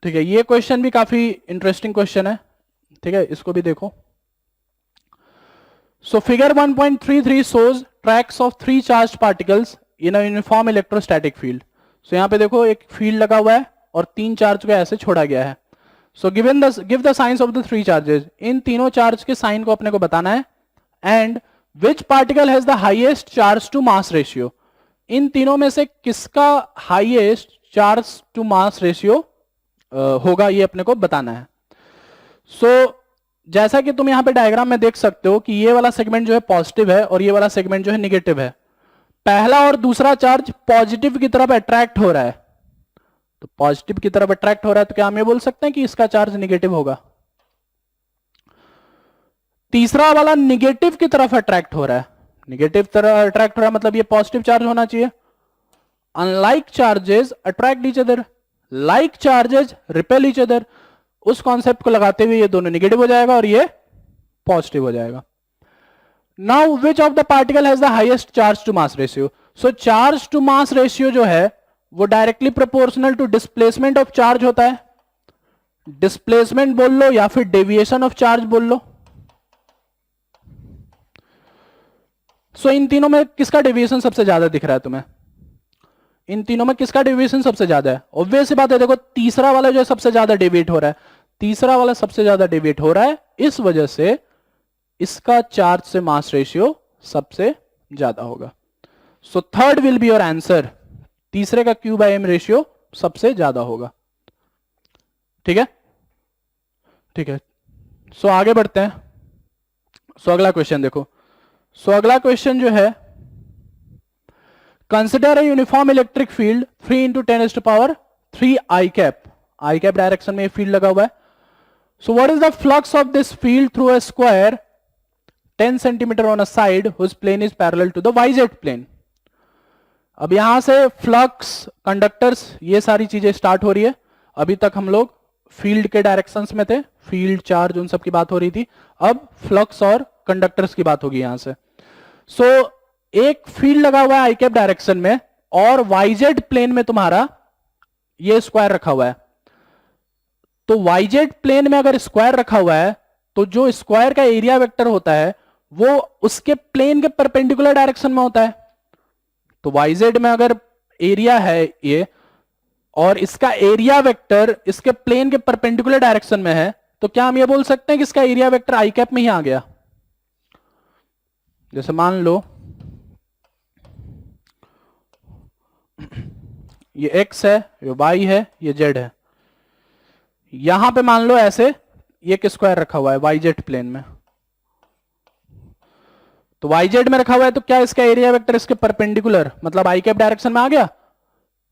[SPEAKER 1] ठीक है, ये क्वेश्चन भी काफी इंटरेस्टिंग क्वेश्चन है। ठीक है, इसको भी देखो। So figure 1.33 shows tracks of 3 charged particles in a uniform electrostatic field. सो यहां पे देखो एक फील्ड लगा हुआ है और 3 चार्ज को ऐसे छोड़ा गया है। So give the signs of the 3 charges, इन तीनों चार्ज के साइन को अपने को बताना है। And which particle has the highest charge to mass ratio, इन तीनों में से किसका highest charge to mass ratio होगा ये अपने को बताना है। सो जैसा कि तुम यहां पे डायग्राम में देख सकते हो कि ये वाला सेगमेंट जो है पॉजिटिव है और ये वाला सेगमेंट जो है निगेटिव है। पहला और दूसरा चार्ज पॉजिटिव की तरफ अट्रैक्ट हो रहा है, तो पॉजिटिव की तरफ अट्रैक्ट हो रहा है तो क्या हम ये बोल सकते हैं कि इसका चार्ज निगेटिव होगा। तीसरा वाला निगेटिव की तरफ अट्रैक्ट हो रहा है, निगेटिव तरफ अट्रैक्ट हो रहा है मतलब ये पॉजिटिव चार्ज होना चाहिए। Unlike charges attract each other, like charges repel each other, उस कॉन्सेप्ट को लगाते हुए ये दोनों निगेटिव हो जाएगा और ये पॉजिटिव हो जाएगा। Now which of the particle has the highest charge to mass ratio, so charge to mass ratio जो है वो directly proportional to displacement of charge होता है। डिस्प्लेसमेंट बोल लो या फिर डेविएशन ऑफ चार्ज बोल लो। सो इन तीनों में किसका डेविएशन सबसे ज्यादा दिख रहा है तुम्हें? इन तीनों में किसका डेविएशन सबसे ज्यादा है? ऑब्वियस सी बात है, देखो तीसरा वाला जो है सबसे ज्यादा डेविएट हो रहा है, तीसरा वाला सबसे ज्यादा डेविएट हो रहा है, इस वजह से इसका चार्ज से मास रेशियो सबसे ज्यादा होगा। So third will be your answer, तीसरे का Q/M रेशियो सबसे ज्यादा होगा। ठीक है, ठीक है। सो आगे बढ़ते हैं। सो अगला क्वेश्चन देखो। सो अगला क्वेश्चन जो है, consider a uniform electric field 3 into 10⁻³ I cap, I cap direction में फील्ड लगा हुआ है। So what is the flux of this field through a square 10 centimetre on a side whose plane is parallel to the YZ plane. अब यहां से flux, conductors, ये सारी चीजें स्टार्ट हो रही है। अभी तक हम लोग फील्ड के डायरेक्शंस में थे, फील्ड चार्ज उन सब की बात हो रही थी। अब फ्लक्स और कंडक्टर्स की बात होगी यहां से। सो एक फील्ड लगा हुआ है आई कैप डायरेक्शन में और वाईजेड प्लेन में तुम्हारा ये स्क्वायर रखा हुआ है। तो वाईजेड प्लेन में अगर स्क्वायर रखा हुआ है तो जो स्क्वायर का एरिया वेक्टर होता है वो उसके प्लेन के परपेंडिकुलर डायरेक्शन में होता है। तो वाईजेड में अगर एरिया है ये और इसका एरिया वेक्टर इसके प्लेन के परपेंडिकुलर डायरेक्शन में है, तो क्या हम ये बोल सकते हैं कि इसका एरिया वेक्टर आई कैप में ही आ गया। जैसे मान लो ये x है, ये y है, ये z है। यहां पे मान लो ऐसे ये एक स्क्वायर रखा हुआ है yz प्लेन में, तो yz में रखा हुआ है तो क्या इसका एरिया वेक्टर इसके परपेंडिकुलर मतलब आई कैप डायरेक्शन में आ गया।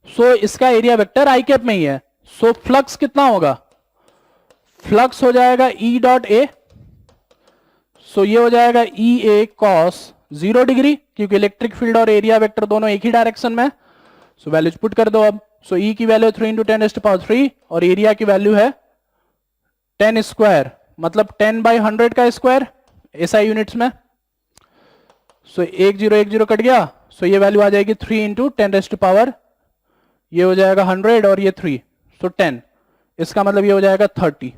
[SPEAKER 1] सो इसका एरिया वेक्टर आई कैप में ही है। सो फ्लक्स कितना होगा, फ्लक्स हो जाएगा E डॉट ए। सो ये हो जाएगा ई ए कॉस 0 डिग्री, क्योंकि इलेक्ट्रिक फील्ड और एरिया वेक्टर दोनों एक ही डायरेक्शन में। सो वैल्यूज पुट कर दो अब। सो ई की वैल्यू 3 × 10⁻³ और एरिया की वैल्यू है 10 स्क्वायर, मतलब 10/100 का स्क्वायर एसआई यूनिट्स में। सो 1 0 1 0 कट गया। सो ये वैल्यू आ जाएगी 3 × 10⁻, ये हो जाएगा 100 और ये 3, सो 10। इसका मतलब ये हो जाएगा 30।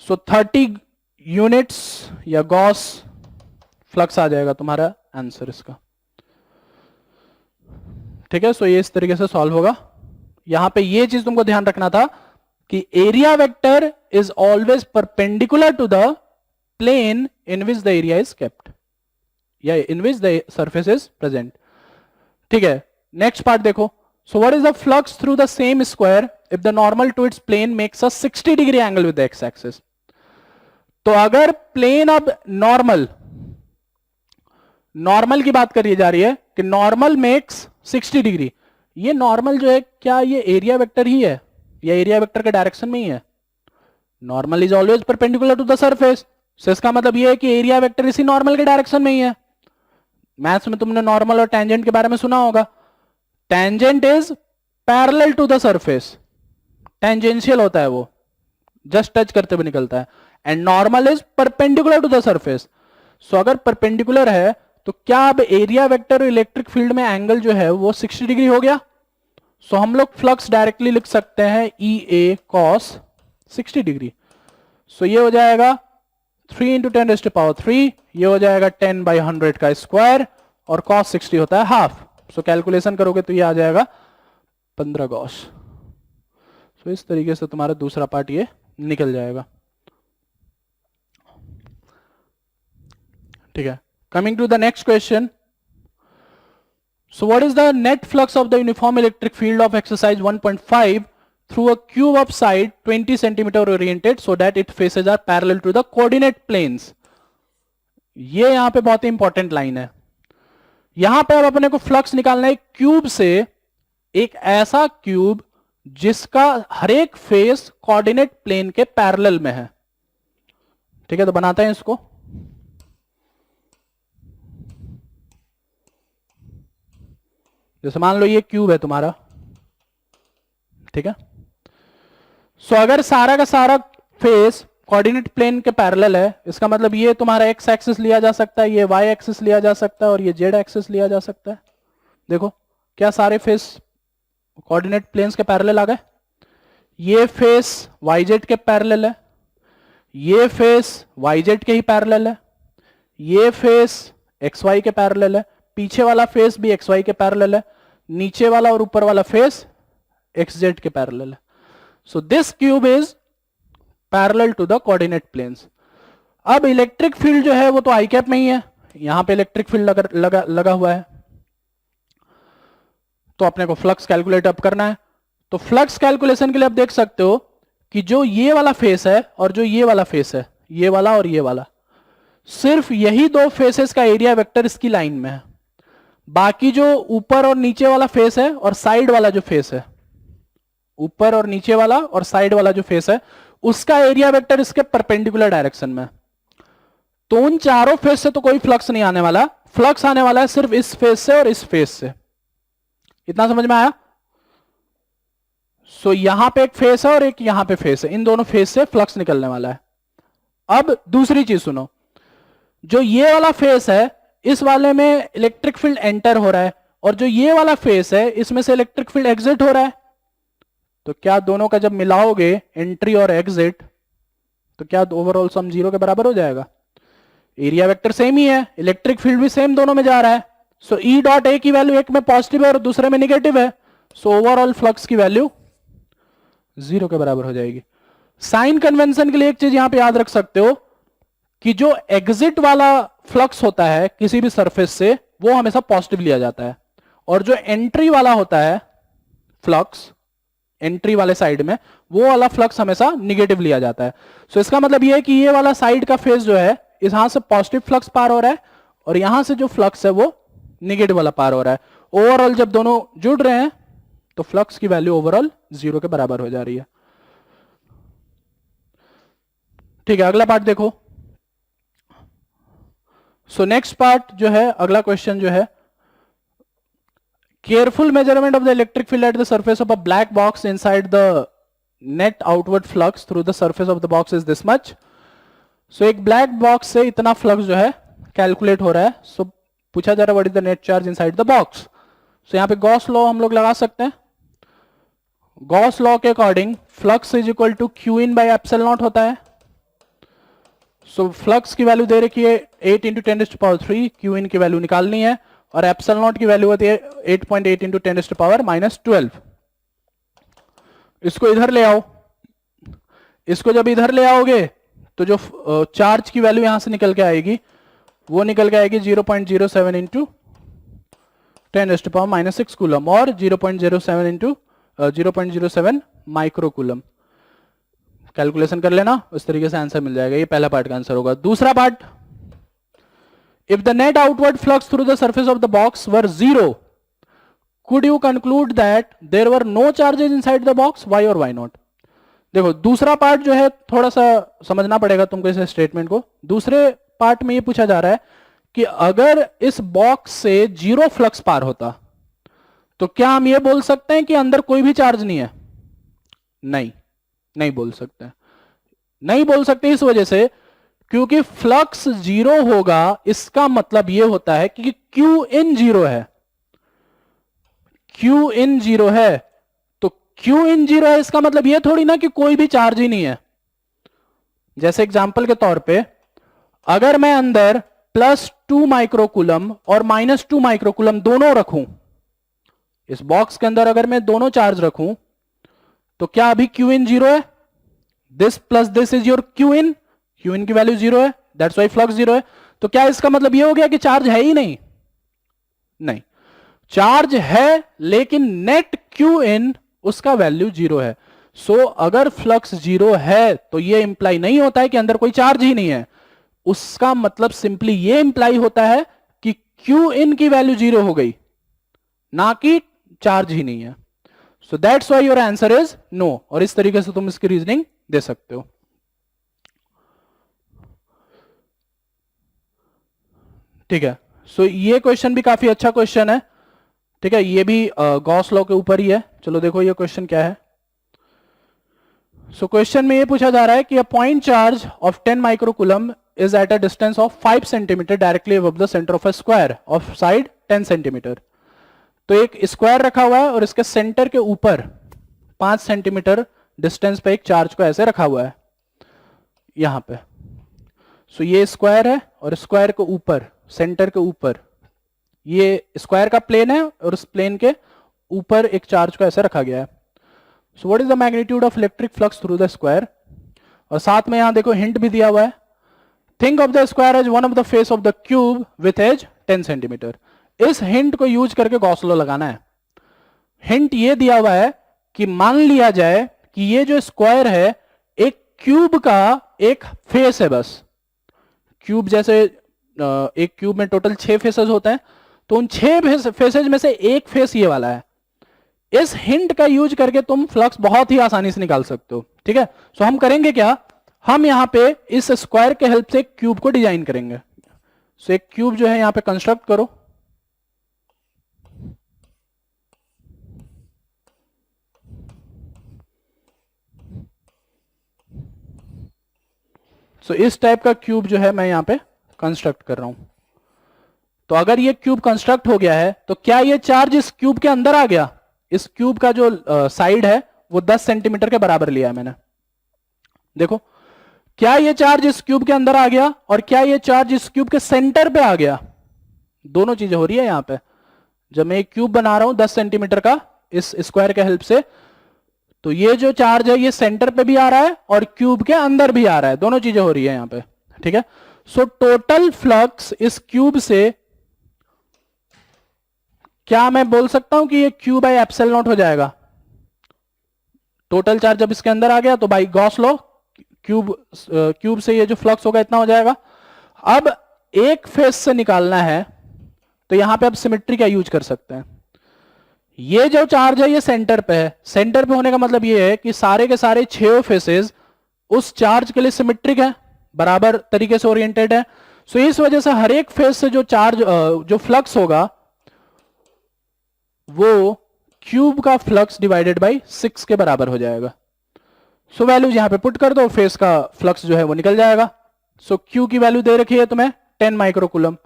[SPEAKER 1] सो 30 यूनिट्स या गॉस फ्लक्स आ जाएगा तुम्हारा आंसर इसका। ठीक है, सो ये इस तरीके से सॉल्व होगा। यहां पे ये चीज तुमको ध्यान रखना था कि area vector is always perpendicular to the plane in which the area is kept या in which the surface is present. ठीक है, नेक्स्ट पार्ट देखो। So what is the flux through the same square if the normal to its plane makes a 60 degree angle with the X axis. तो अगर plane अब normal की बात करी जा रही है कि नॉर्मल मेक्स 60 डिग्री, ये नॉर्मल जो है क्या ये एरिया वेक्टर ही है या एरिया वेक्टर के डायरेक्शन में ही है। Normal is always perpendicular to the surface, so इसका मतलब ये है कि एरिया वेक्टर इसी नॉर्मल के डायरेक्शन में ही है। मैथ्स में तुमने नॉर्मल और टेंजेंट के बारे में सुना होगा। Tangent is parallel to the surface, tangential होता है, वो जस्ट टच करते हुए निकलता है। And normal is perpendicular to the surface. So अगर परपेंडिकुलर है तो क्या अब एरिया वेक्टर और इलेक्ट्रिक फील्ड में एंगल जो है वो 60 डिग्री हो गया। सो हम लोग फ्लक्स डायरेक्टली लिख सकते हैं ई ए कॉस 60 डिग्री। सो ये हो जाएगा 3 × 10⁻³, ये हो जाएगा 10/100 का स्क्वायर और कॉस 60 होता है हाफ। सो कैलकुलेशन करोगे तो ये आ जाएगा 15 गॉस। सो इस तरीके से तुम्हारा दूसरा पार्ट ये निकल जाएगा। ठीक है, coming to the next question. So what is the net flux of the uniform electric field of exercise 1.5 through a cube of side 20 centimeter oriented so that its faces are parallel to the coordinate planes? ये यहां पे बहुत ही important line है। यहां पे अब अपने को फ्लक्स निकालना है क्यूब से, एक ऐसा क्यूब जिसका हर एक फेस कोऑर्डिनेट प्लेन के पैरेलल में है। ठीक है, तो बनाते हैं इसको। जैसे मान लो ये क्यूब है तुम्हारा, ठीक है। सो अगर सारा का सारा फेस कोऑर्डिनेट प्लेन के पैरेलल है, इसका मतलब ये तुम्हारा एक्स एक्सिस लिया जा सकता है, ये वाई एक्सिस लिया जा सकता है और ये जेड एक्सिस लिया जा सकता है। देखो क्या सारे फेस कोऑर्डिनेट प्लेन्स के पैरेलल आ गए। ये फेस वाई जेड के पैरेलल है, ये फेस वाई जेड के ही पैरेलल है, ये फेस एक्स वाई के पैरेलल है, पीछे वाला फेस भी एक्स वाई के पैरेलल है, नीचे वाला और ऊपर वाला फेस एक्स जेड के पैरेलल है। So this cube is parallel to the coordinate planes. अब इलेक्ट्रिक फील्ड जो है वो तो आई कैप में ही है, यहां पे इलेक्ट्रिक फील्ड लगा हुआ है, तो अपने को फ्लक्स कैलकुलेट अप करना है। तो फ्लक्स कैलकुलेशन के लिए आप देख सकते हो कि जो ये वाला फेस है और जो ये वाला फेस है, ये वाला और ये वाला, सिर्फ यही दो फेसेस का एरिया वेक्टर इसकी लाइन में है। बाकी जो ऊपर और नीचे वाला फेस है और साइड वाला जो फेस है, ऊपर और नीचे वाला और साइड वाला जो फेस है, उसका एरिया वेक्टर इसके परपेंडिकुलर डायरेक्शन में। तो उन चारों फेस से तो कोई फ्लक्स नहीं आने वाला, फ्लक्स आने वाला है सिर्फ इस फेस से और इस फेस से। इतना समझ में आया। सो यहां पे एक फेस है और एक यहां पे फेस है, इन दोनों फेस से फ्लक्स निकलने वाला है। अब दूसरी चीज सुनो, जो ये वाला फेस है इस वाले में इलेक्ट्रिक फील्ड एंटर हो रहा है, और जो ये वाला फेस है इसमें से इलेक्ट्रिक फील्ड एग्जिट हो रहा है। तो क्या दोनों का जब मिलाओगे एंट्री और एग्जिट, तो क्या ओवरऑल सम 0 के बराबर हो जाएगा? एरिया वेक्टर सेम ही है, इलेक्ट्रिक फील्ड भी सेम दोनों में जा रहा है। सो ई डॉट ए की वैल्यू एक में पॉजिटिव है और दूसरे में निगेटिव है, सो ओवरऑल फ्लक्स की वैल्यू 0 के बराबर हो जाएगी। साइन कन्वेंशन के लिए एक चीज यहां पे याद रख सकते हो कि जो एग्जिट वाला फ्लक्स होता है किसी भी सरफेस से वो हमेशा पॉजिटिव लिया जाता है, और जो एंट्री वाला होता है फ्लक्स एंट्री वाले साइड में, वो वाला फ्लक्स हमेशा निगेटिव लिया जाता है। सो इसका मतलब ये है कि ये वाला साइड का फेस जो है यहां से पॉजिटिव फ्लक्स पार हो रहा है और यहां से जो फ्लक्स है वो निगेटिव वाला पार हो रहा है। ओवरऑल जब दोनों जुड़ रहे हैं तो फ्लक्स की वैल्यू ओवरऑल 0 के बराबर हो जा रही है। ठीक है, अगला पार्ट देखो। सो नेक्स्ट पार्ट जो है, अगला क्वेश्चन जो है, careful measurement of the electric field at the surface of a black box inside the net outward flux through the surface of the box is this much. So एक black box से इतना flux जो है calculate हो रहा है। सो पूछा जा रहा है what is the net charge inside the box. So यहां पे गॉस लॉ हम लोग लगा सकते हैं। गॉस लॉ के according flux is equal to Q in by epsilon naught होता है। सो फ्लक्स की वैल्यू दे रखी है 8 इंटू 10⁻3, क्यू इन की वैल्यू निकालनी है, और एप्सिलॉन नॉट की वैल्यू होती है 8.8 इंटू 10⁻⁻12। इसको इधर ले आओ, इसको जब इधर ले आओगे तो जो चार्ज की वैल्यू यहां से निकल के आएगी वो निकल के आएगी 0.07 इंटू 10⁻⁻6 कूलम, और 0.07 इंटू 0.07 माइक्रो कूलम। कैलकुलेशन कर लेना, उस तरीके से आंसर मिल जाएगा। ये पहला पार्ट का आंसर होगा। दूसरा part, if the net outward flux through the surface of the box were 0, could you conclude that there were no charges inside the box? Why or why not? देखो दूसरा part जो है थोड़ा सा समझना पड़ेगा तुमको इस स्टेटमेंट को। दूसरे पार्ट में ये पूछा जा रहा है कि अगर इस बॉक्स से 0 फ्लक्स पार होता तो क्या हम ये बोल सकते हैं कि अंदर कोई भी चार्ज नहीं है? नहीं, नहीं बोल सकते। नहीं बोल सकते इस वजह से क्योंकि फ्लक्स 0 होगा, इसका मतलब यह होता है कि क्यू इन 0 है। क्यू इन 0 है, तो क्यू इन 0 है इसका मतलब यह थोड़ी ना कि कोई भी चार्ज ही नहीं है। जैसे एग्जांपल के तौर पे अगर मैं अंदर +2 माइक्रोकूलम और -2 माइक्रोकूलम दोनों रखूं, इस बॉक्स के अंदर अगर मैं दोनों चार्ज रखूं तो क्या अभी क्यू इन 0 है? This plus this is your Q in की वैल्यू 0 है, दैट्स वाई फ्लक्स 0 है। तो क्या इसका मतलब यह हो गया कि चार्ज है ही नहीं? नहीं, चार्ज है, लेकिन नेट क्यू इन उसका वैल्यू 0 है। सो अगर फ्लक्स 0 है तो यह इंप्लाई नहीं होता है कि अंदर कोई चार्ज ही नहीं है। उसका मतलब सिंपली यह इंप्लाई होता है कि क्यू इन की वैल्यू 0 हो गई, ना कि चार्ज ही नहीं है। So that's why your answer is no. और इस तरीके से तुम इसकी रीजनिंग दे सकते हो। ठीक है, सो ये क्वेश्चन भी काफी अच्छा क्वेश्चन है। ठीक है, ये भी गॉस लॉ के ऊपर ही है। चलो देखो ये क्वेश्चन क्या है। सो क्वेश्चन में ये पूछा जा रहा है कि अ point charge of 10 microcoulomb is eight a distance of 5 centimetre directly above the centre of a square of side 10 centimetre. तो एक स्क्वायर रखा हुआ है और इसके सेंटर के ऊपर 5 सेंटीमीटर डिस्टेंस पे एक चार्ज को ऐसे रखा हुआ है यहां पे। सो ये स्क्वायर है और स्क्वायर के ऊपर, सेंटर के ऊपर, ये स्क्वायर का प्लेन है और उस प्लेन के ऊपर एक चार्ज को ऐसे रखा गया है। So what is the magnitude of electric flux through the square? और साथ में यहां देखो हिंट भी दिया हुआ है। Think of the square as one of the face of the cube with edge 10 centimetre. इस हिंट को यूज करके गॉस लॉ लगाना है। हिंट ये दिया हुआ है कि मान लिया जाए कि ये जो स्क्वायर है एक क्यूब का एक फेस है बस। क्यूब जैसे एक क्यूब में टोटल 6 फेसेस होते हैं, तो उन 6 फेसेज में से एक फेस ये वाला है। इस हिंट का यूज करके तुम फ्लक्स बहुत ही आसानी से निकाल सकते हो। ठीक है, सो हम करेंगे क्या, हम यहां पे इस स्क्वायर के हेल्प से क्यूब को डिजाइन करेंगे। सो एक क्यूब जो है यहां पे कंस्ट्रक्ट करो। सो इस टाइप का क्यूब जो है मैं यहां पे कंस्ट्रक्ट कर रहा हूं। तो अगर ये क्यूब कंस्ट्रक्ट हो गया है तो क्या ये चार्ज इस क्यूब के अंदर आ गया? इस क्यूब का जो साइड है वो 10 सेंटीमीटर के बराबर लिया है मैंने। देखो, क्या ये चार्ज इस क्यूब के अंदर आ गया और क्या ये चार्ज इस क्यूब के सेंटर पे आ गया? दोनों चीजें हो रही है यहां पे। जब मैं एक क्यूब बना रहा हूं 10 सेंटीमीटर का इस स्क्वायर के हेल्प से, तो ये जो चार्ज है ये सेंटर पे भी आ रहा है और क्यूब के अंदर भी आ रहा है, दोनों चीजें हो रही है यहां पे। ठीक है, सो टोटल फ्लक्स इस क्यूब से, क्या मैं बोल सकता हूं कि ये क्यू बाई एप्सिलॉन नॉट हो जाएगा? टोटल चार्ज जब इसके अंदर आ गया तो बाई गॉस लॉ क्यूब से ये जो फ्लक्स होगा इतना हो जाएगा। अब एक फेस से निकालना है तो यहां पे आप सिमेट्री का यूज कर सकते हैं। ये जो चार्ज है ये सेंटर पे है, सेंटर पे होने का मतलब ये है कि सारे के सारे 6 फेसेस उस चार्ज के लिए सिमेट्रिक है, बराबर तरीके से ओरिएंटेड है। सो इस वजह से हर एक फेस से जो चार्ज जो फ्लक्स होगा वो क्यूब का फ्लक्स डिवाइडेड बाई 6 के बराबर हो जाएगा। सो वैल्यूज यहां पे पुट कर दो, फेस का फ्लक्स जो है वो निकल जाएगा। सो क्यू की वैल्यू दे रखी है तुम्हें 10 माइक्रोकूलम।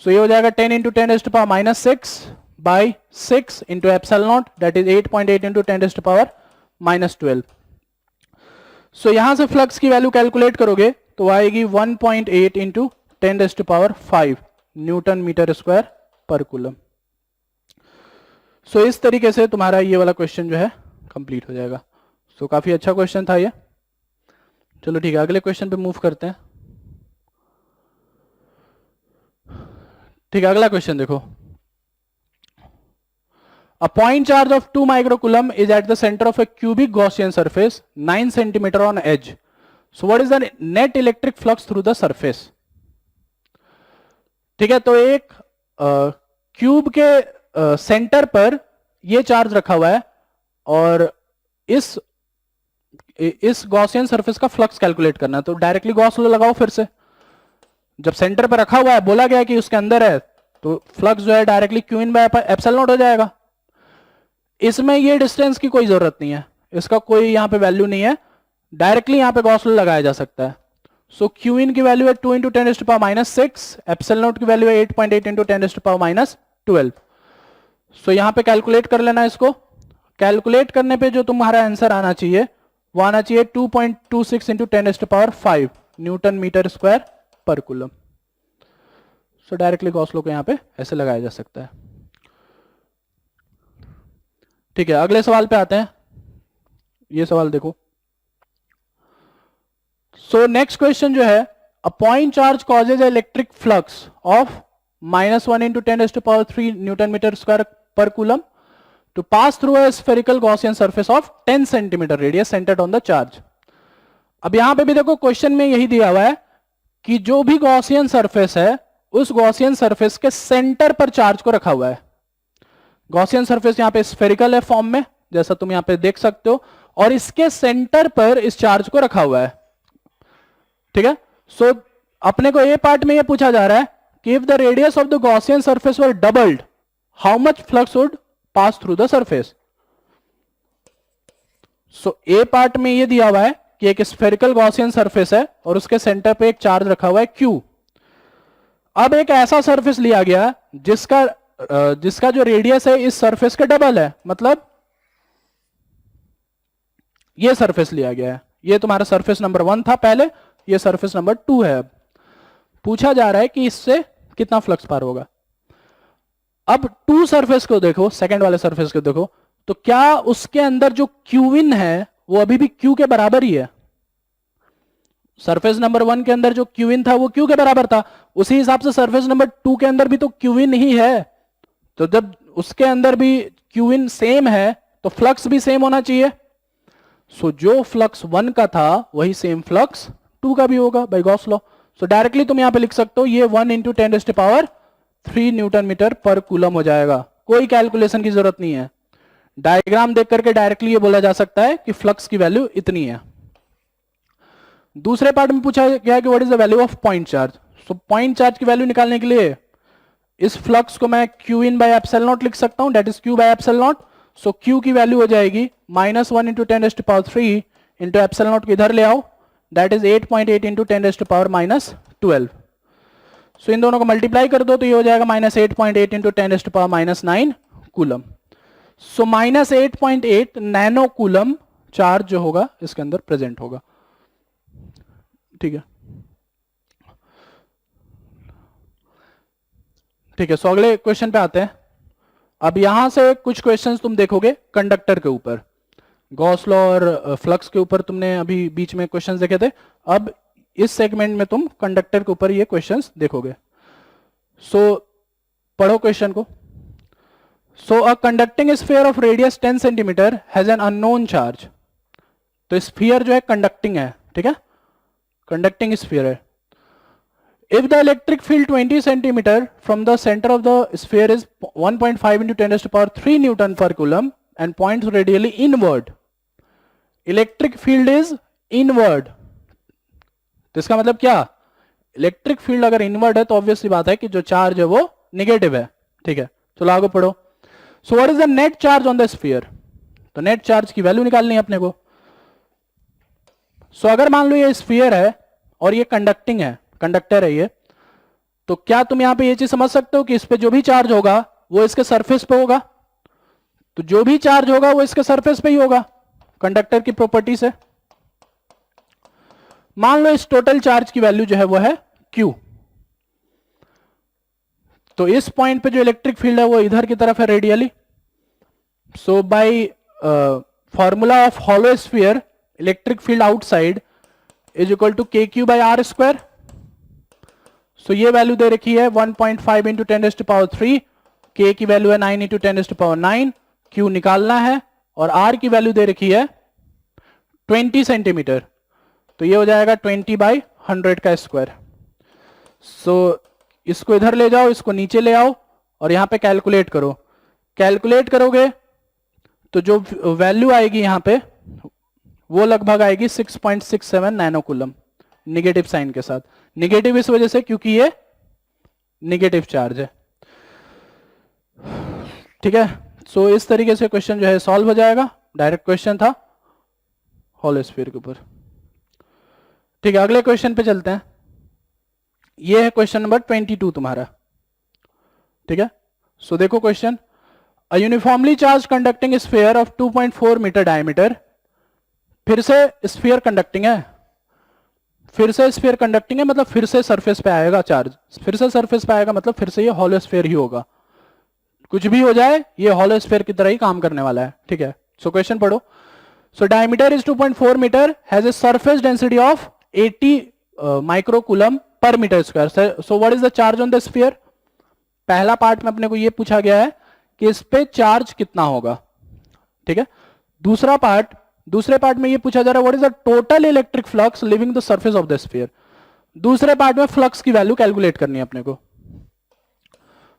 [SPEAKER 1] सो ये हो जाएगा 10 into 10⁻⁻6 by 6 into epsilon not, that is 8.8 into 10⁻⁻12। सो यहां से फ्लक्स की वैल्यू कैलकुलेट करोगे तो आएगी 1.8 into 10⁵ Newton metre square per coulomb. सो इस तरीके से तुम्हारा ये वाला क्वेश्चन जो है कंप्लीट हो जाएगा। सो काफी अच्छा क्वेश्चन था ये। चलो ठीक है, अगले क्वेश्चन पे मूव करते हैं। ठीक है, अगला क्वेश्चन देखो। A point charge of 2 microcoulomb is at the center of a cubic Gaussian surface 9 centimeter on edge. So what is the net electric flux through the surface? ठीक है, तो एक क्यूब के सेंटर पर ये चार्ज रखा हुआ है और इस गॉसियन सरफेस का फ्लक्स कैलकुलेट करना है। तो डायरेक्टली गॉस लॉ लगाओ फिर से। जब सेंटर पर रखा हुआ है, बोला गया है कि उसके अंदर है, तो फ्लक्स जो है directly Q in by epsilon not हो जाएगा। इसमें ये डिस्टेंस की कोई जरूरत नहीं है, इसका कोई यहां पे वैल्यू नहीं है, डायरेक्टली यहां पे गॉस लॉ लगाया जा सकता है। सो क्यू इन की वैल्यू है 2 इंटू 10⁻⁻6, एप्सिलॉन नॉट की वैल्यू है 8.8 इंटू 10⁻⁻12। सो यहां पे कैलकुलेट कर लेना इसको। कैलकुलेट करने पे जो तुम्हारा आंसर आना चाहिए वो आना चाहिए 2.26 into 10⁵ Newton metre square per coulomb. सो डायरेक्टली गॉस लॉ को यहां पे ऐसे लगाया जा सकता है। ठीक है, अगले सवाल पे आते हैं। ये सवाल देखो। सो नेक्स्ट क्वेश्चन जो है, a point charge causes electric flux of -1 into 10⁻³ newton metre square per coulomb to pass through a spherical Gaussian surface of 10 centimetre radius centred on the charge. अब यहां पे भी देखो क्वेश्चन में यही दिया हुआ है कि जो भी गॉसियन सरफेस है उस गॉसियन सरफेस के सेंटर पर चार्ज को रखा हुआ है। गॉसियन सरफेस यहां पे स्फेरिकल है फॉर्म में, जैसा तुम यहां पे देख सकते हो, और इसके सेंटर पर इस चार्ज को रखा हुआ है। ठीक है, सो अपने को ये पार्ट में ये पूछा जा रहा है कि if the radius of the Gaussian surface were doubled, how much flux would pass through the surface. So A part में ये दिया हुआ है कि एक स्फेरिकल गॉसियन सरफेस है और उसके सेंटर पे एक चार्ज रखा हुआ है Q। अब एक ऐसा सरफेस लिया गया जिसका जो रेडियस है इस सरफेस के डबल है, मतलब ये सरफेस लिया गया है। ये तुम्हारा सरफेस नंबर 1 था पहले, ये सरफेस नंबर 2 है। अब पूछा जा रहा है कि इससे कितना फ्लक्स पार होगा। अब 2 सरफेस को देखो, सेकंड वाले सरफेस को देखो, तो क्या उसके अंदर जो क्यूइन है वो अभी भी Q के बराबर ही है। सरफेस नंबर 1 के अंदर जो क्यूइन था वो Q के बराबर था, उसी हिसाब से सरफेस नंबर 2 के अंदर भी तो क्यूइन ही है। तो जब उसके अंदर भी क्यूइन सेम है तो फ्लक्स भी सेम होना चाहिए। सो जो फ्लक्स 1 का था वही सेम फ्लक्स 2 का भी होगा by Gauss law. So directly तुम यहां पे लिख सकते हो ये 1 into 10⁻³ newton metre per coulomb हो जाएगा। कोई कैलकुलेशन की जरूरत नहीं है, डायग्राम देख करके डायरेक्टली ये बोला जा सकता है कि फ्लक्स की वैल्यू इतनी है। दूसरे पार्ट में पूछा गया कि what is the value of point charge. So point charge की वैल्यू निकालने के लिए इस फ्लक्स को मैं Q in by epsilon not लिख सकता हूं, that is Q by epsilon not. So Q की वैल्यू हो जाएगी -1 इंटू 10⁻³ इंटू एप्सिलॉन नॉट को इधर ले आओ, दैट इज 8.8 इंटू 10⁻⁻12। सो इन दोनों को मल्टीप्लाई कर दो तो ये हो जाएगा -8.8 इंटू 10⁻⁻9 कूलम। सो -8.8 नैनो कूलम चार्ज जो होगा इसके अंदर प्रेजेंट होगा। ठीक है, ठीक है। सो अगले क्वेश्चन पे आते हैं। अब यहां से कुछ क्वेश्चंस तुम देखोगे कंडक्टर के ऊपर, गॉस लॉ और फ्लक्स के ऊपर तुमने अभी बीच में क्वेश्चंस देखे थे। अब इस सेगमेंट में तुम कंडक्टर के ऊपर ये क्वेश्चंस देखोगे। सो पढ़ो क्वेश्चन को। So a conducting sphere of radius 10 centimetre has an unknown charge. तो स्फीयर जो है कंडक्टिंग है, ठीक है, कंडक्टिंग स्फीयर है। If the electric field 20 centimeter from the center of the sphere is 1.5 into 10⁻³ Newton per coulomb and points radially inward, electric field is inward। तो इसका मतलब क्या, इलेक्ट्रिक फील्ड अगर इनवर्ड है तो ऑब्वियस सी बात है कि जो चार्ज है वो निगेटिव है। ठीक है, चलो आगे पढ़ो। सो what is the net charge on the sphere. तो नेट चार्ज की वैल्यू निकालनी है अपने को। सो अगर मान लो ये स्फीयर है और ये कंडक्टिंग है, कंडक्टर है ये, तो क्या तुम यहां पे ये चीज समझ सकते हो कि इस पे जो भी चार्ज होगा वो इसके सरफेस पे होगा। तो जो भी चार्ज होगा वो इसके सरफेस पे ही होगा, कंडक्टर की प्रॉपर्टी से। मान लो इस टोटल चार्ज की वैल्यू जो है वो है Q। तो इस पॉइंट पे जो इलेक्ट्रिक फील्ड है वो इधर की तरफ है radially. So by formula of hollow sphere electric field outside is equal to KQ/R²। So ये वैल्यू दे रखी है 1.5 इंटू 10⁻³ K की वैल्यू है 9 इंटू 10⁻⁹, Q निकालना है, और R की वैल्यू दे रखी है 20 सेंटीमीटर। तो ये हो जाएगा 20/100 का स्क्वायर। सो इसको इधर ले जाओ, इसको नीचे ले आओ और यहां पे कैलकुलेट करो। कैलकुलेट करोगे तो जो वैल्यू आएगी यहां पे वो लगभग आएगी 6.67 नैनो कूलम, निगेटिव साइन के साथ। निगेटिव इस वजह से क्योंकि ये निगेटिव चार्ज है। ठीक है, सो इस तरीके से क्वेश्चन जो है सॉल्व हो जाएगा। डायरेक्ट क्वेश्चन था हॉलो स्फीयर के ऊपर। ठीक है, अगले क्वेश्चन पे चलते हैं। ये है क्वेश्चन नंबर 22 तुम्हारा। ठीक है, सो देखो question. A uniformly charged conducting sphere of 2.4 metre diameter. फिर से स्फीयर कंडक्टिंग है, फिर से स्फीयर कंडक्टिंग है, मतलब फिर से सरफेस पे आएगा चार्ज। फिर से सरफेस पे आएगा मतलब फिर से ये हॉलो स्फीयर ही होगा। कुछ भी हो जाए ये हॉलो स्फीयर की तरह ही काम करने वाला है। ठीक है, सो क्वेश्चन पढ़ो। So diameter is 2.4 metre, has a surface density of 80 microcoulomb per metre square. So what is the charge on the sphere. पहला पार्ट में अपने को ये पूछा गया है कि इस पे चार्ज कितना होगा। ठीक है, दूसरे पार्ट में ये पूछा जा रहा है what is the total electric flux living the surface of the sphere. दूसरे पार्ट में फ्लक्स की वैल्यू कैलकुलेट करनी है अपने को।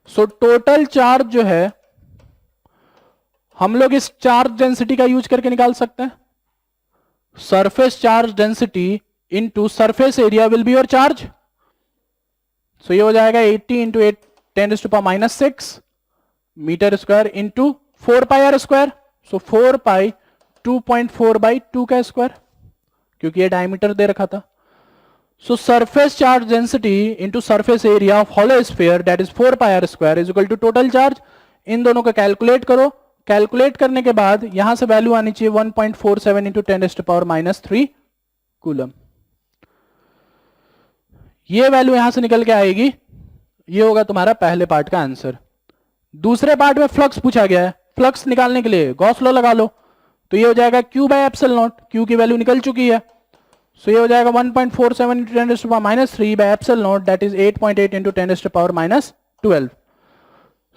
[SPEAKER 1] सो टोटल चार्ज जो है हम लोग इस चार्ज डेंसिटी का यूज करके निकाल सकते हैं। Surface charge density into surface area will be your charge. So ये हो जाएगा 80 into 10⁻⁻6 metre square into 4πr²। So 4π 2.4/2 का स्क्वायर, क्योंकि ये डायमीटर दे रखा था। So surface charge density into surface area of hollow sphere that is 4πr² is equal to total charge. इन दोनों को कैलकुलेट करो। कैलकुलेट करने के बाद यहां से वैल्यू आनी चाहिए 1.47 इंटू 10⁻³ कूलम। ये वैल्यू यहां से निकल के आएगी, ये होगा तुम्हारा पहले पार्ट का आंसर। दूसरे पार्ट में फ्लक्स पूछा गया है, फ्लक्स निकालने के लिए गॉस लॉ लगा लो। तो ये हो जाएगा Q/ε0, Q की वैल्यू निकल चुकी है। सो ये हो जाएगा 1.47 इंटू 10⁻³ दैट इज 8.8 इंटू 10⁻12।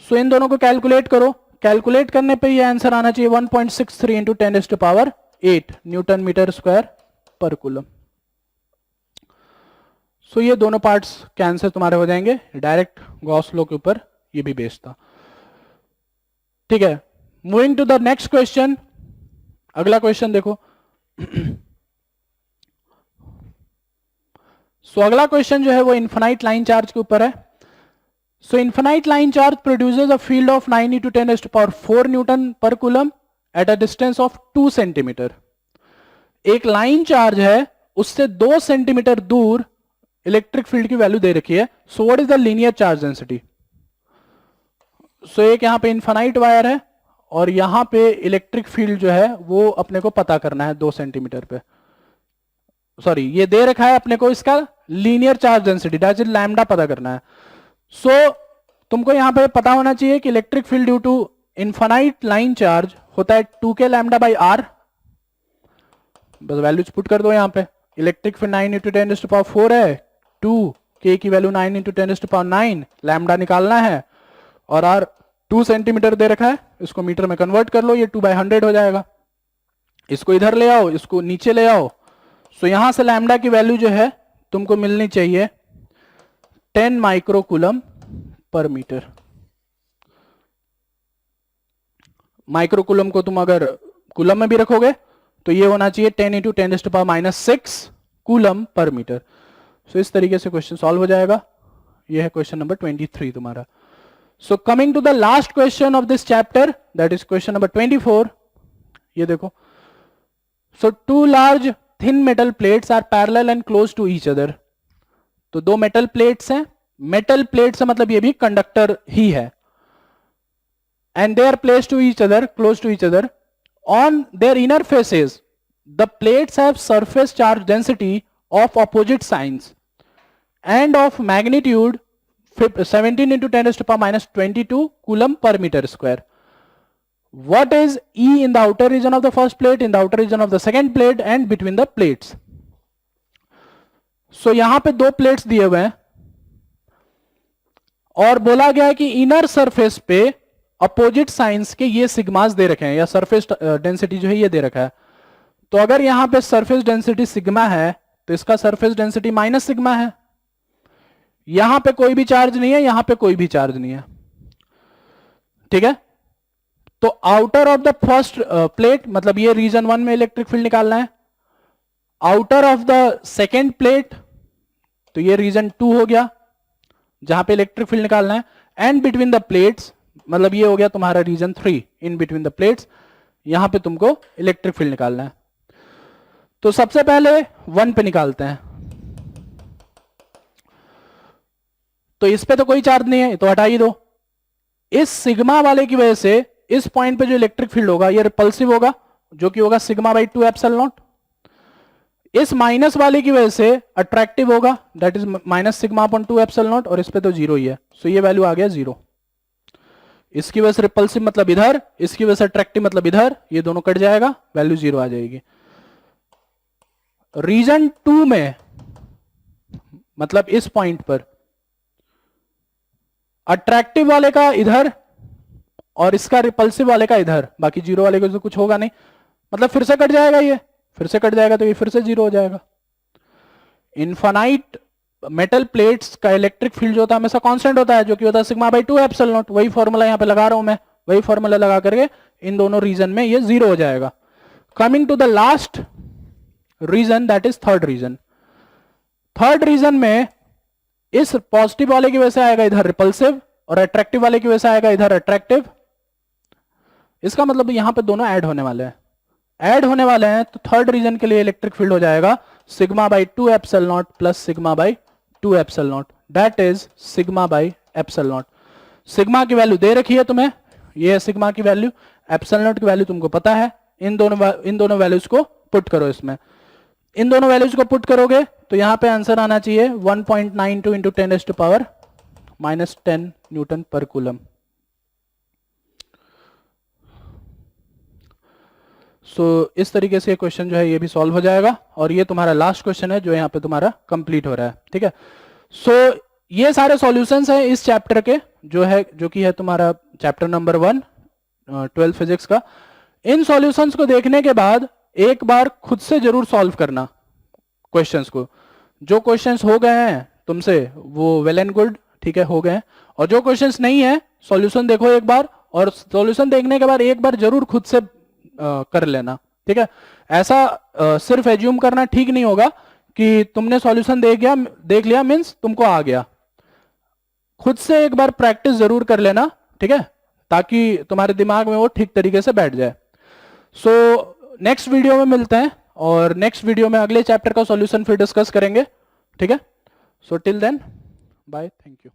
[SPEAKER 1] सो इन दोनों को कैलकुलेट करो। कैलकुलेट करने पे ये आंसर आना चाहिए 1.63 into 10⁸ Newton metre square per coulomb. सो ये दोनों पार्ट्स के आंसर तुम्हारे हो जाएंगे। डायरेक्ट गॉस लॉ के ऊपर ये भी बेस्ड था। ठीक है, moving to the next question. अगला क्वेश्चन देखो। सो अगला क्वेश्चन जो है वो इन्फिनाइट लाइन चार्ज के ऊपर है। So infinite line charge produces a field of 9 into 10⁴ newton per coulomb at a distance of 2 centimetre. एक लाइन चार्ज है, उससे 2 सेंटीमीटर दूर इलेक्ट्रिक फील्ड की वैल्यू दे रखी है। So what is the linear charge density? So एक यहां पे इनफाइनाइट वायर है और यहां पे इलेक्ट्रिक फील्ड जो है वो अपने को पता करना है 2 सेंटीमीटर पे। सॉरी, ये दे रखा है अपने को इसका linear charge density, that is lambda, पता करना है। सो तुमको यहां पे पता होना चाहिए कि electric field due to infinite line charge होता है 2k लैम्डा बाई आर। बस वैल्यूज पुट कर दो यहां पे। इलेक्ट्रिक फील्ड 9 इंटू 10⁴ है, 2k की वैल्यू 9 इंटू 10⁹, लैम्डा निकालना है और आर 2 सेंटीमीटर दे रखा है, इसको मीटर में कन्वर्ट कर लो, ये 2/100 हो जाएगा। इसको इधर ले आओ, इसको नीचे ले आओ। सो यहां से लैम्डा की वैल्यू जो है तुमको मिलनी चाहिए 10 माइक्रोकूलम पर मीटर। माइक्रोकूलम को तुम अगर कूलम में भी रखोगे तो ये होना चाहिए 10 इंटू 10⁻⁶ कूलम पर मीटर। सो इस तरीके से क्वेश्चन सॉल्व हो जाएगा। ये है क्वेश्चन नंबर 23 तुम्हारा। So coming to the last question of this chapter, that is question number 24। ये देखो, so 2 large thin metal plates are parallel and close to each other. तो 2 मेटल प्लेट्स हैं, metal plate से मतलब ये भी conductor ही है, and they are placed to each other, close to each other. On their inner faces, the plates have surface charge density of opposite signs and of magnitude 17 into 10⁻22 coulomb per meter square. What is E in the outer region of the first plate, in the outer region of the second plate and between the plates? So यहां पे 2 plates दिए हुए हैं और बोला गया है कि इनर सरफेस पे अपोजिट साइंस के ये सिग्मास दे रखे हैं, या सरफेस डेंसिटी जो है ये दे रखा है। तो अगर यहां पे सरफेस डेंसिटी सिग्मा है तो इसका सरफेस डेंसिटी माइनस सिग्मा है। यहां पे कोई भी चार्ज नहीं है, यहां पे कोई भी चार्ज नहीं है, ठीक है। तो outer of the first plate, मतलब ये रीजन 1 में इलेक्ट्रिक फील्ड निकालना है। Outer of the second plate, तो ये रीजन 2 हो गया जहां पे इलेक्ट्रिक फील्ड निकालना है। एंड बिटवीन द प्लेट्स, मतलब ये हो गया तुम्हारा region 3, in between the plates, यहां पे तुमको इलेक्ट्रिक फील्ड निकालना है। तो सबसे पहले 1 पे निकालते हैं। तो इस पे तो कोई चार्ज नहीं है, तो हटा ही दो। इस सिग्मा वाले की वजह से इस पॉइंट पे जो इलेक्ट्रिक फील्ड होगा ये रिपल्सिव होगा, जो कि होगा σ/2 ε0। इस माइनस वाले की वजह से अट्रैक्टिव होगा, दैट इज -σ/2 ε0, और इस पे तो 0 ही है। सो ये वैल्यू आ गया 0। इसकी वजह से रिपल्सिव मतलब इधर, इसकी वजह से अट्रैक्टिव मतलब इधर, ये दोनों कट जाएगा, वैल्यू 0 आ जाएगी। रीजन 2 में मतलब इस पॉइंट पर अट्रैक्टिव वाले का इधर और इसका रिपल्सिव वाले का इधर, बाकी 0 वाले को तो कुछ होगा नहीं, मतलब फिर से कट जाएगा, ये फिर से कट जाएगा, तो ये फिर से 0 हो जाएगा। इनफाइनाइट मेटल प्लेट्स का इलेक्ट्रिक फील्ड जो होता है हमेशा कांस्टेंट होता है, जो कि होता है σ/2 ε0। वही फॉर्मूला यहां पे लगा रहा हूं मैं, वही फॉर्मूला लगा करके इन दोनों रीजन में ये 0 हो जाएगा। Coming to the last region, that is third region. Third region में इस पॉजिटिव वाले की वजह से आएगा इधर रिपल्सिव, और अट्रैक्टिव वाले की वजह से आएगा इधर अट्रैक्टिव। इसका मतलब यहां पे दोनों ऐड होने वाले हैं, ऐड होने वाले हैं। तो थर्ड रीजन के लिए इलेक्ट्रिक फील्ड हो जाएगा σ/2 ε0 प्लस σ/2 ε0, दैट इज σ/ε0। सिग्मा की वैल्यू दे रखी है तुम्हें, ये है सिग्मा की वैल्यू, ε0 की वैल्यू तुमको पता है। इन दोनों वैल्यूज को पुट करो इसमें। इन दोनों वैल्यूज को पुट करोगे तो यहां पे आंसर आना चाहिए 1.92 इंटू 10⁻⁻10 न्यूटन पर कूलम। सो इस तरीके से क्वेश्चन जो है ये भी सॉल्व हो जाएगा, और ये तुम्हारा लास्ट क्वेश्चन है जो यहाँ पे तुम्हारा कंप्लीट हो रहा है, ठीक है। सो ये सारे सॉल्यूशंस हैं इस चैप्टर के, जो कि है तुम्हारा चैप्टर नंबर 1 12 फिजिक्स का। इन सॉल्यूशंस को देखने के बाद एक बार खुद से जरूर सॉल्व करना क्वेश्चंस को। जो क्वेश्चंस हो गए हैं तुमसे वो वेल एंड गुड, ठीक है, हो गए हैं। और जो क्वेश्चंस नहीं है सॉल्यूशन देखो एक बार, और सॉल्यूशन देखने के बाद एक बार जरूर खुद से कर लेना, ठीक है। ऐसा सिर्फ एज्यूम करना ठीक नहीं होगा कि तुमने सॉल्यूशन देख लिया मींस तुमको आ गया। खुद से एक बार प्रैक्टिस जरूर कर लेना, ठीक है, ताकि तुम्हारे दिमाग में वो ठीक तरीके से बैठ जाए। सो नेक्स्ट वीडियो में मिलते हैं और नेक्स्ट वीडियो में अगले चैप्टर का सॉल्यूशन फिर डिस्कस करेंगे, ठीक है। So till then bye, thank you.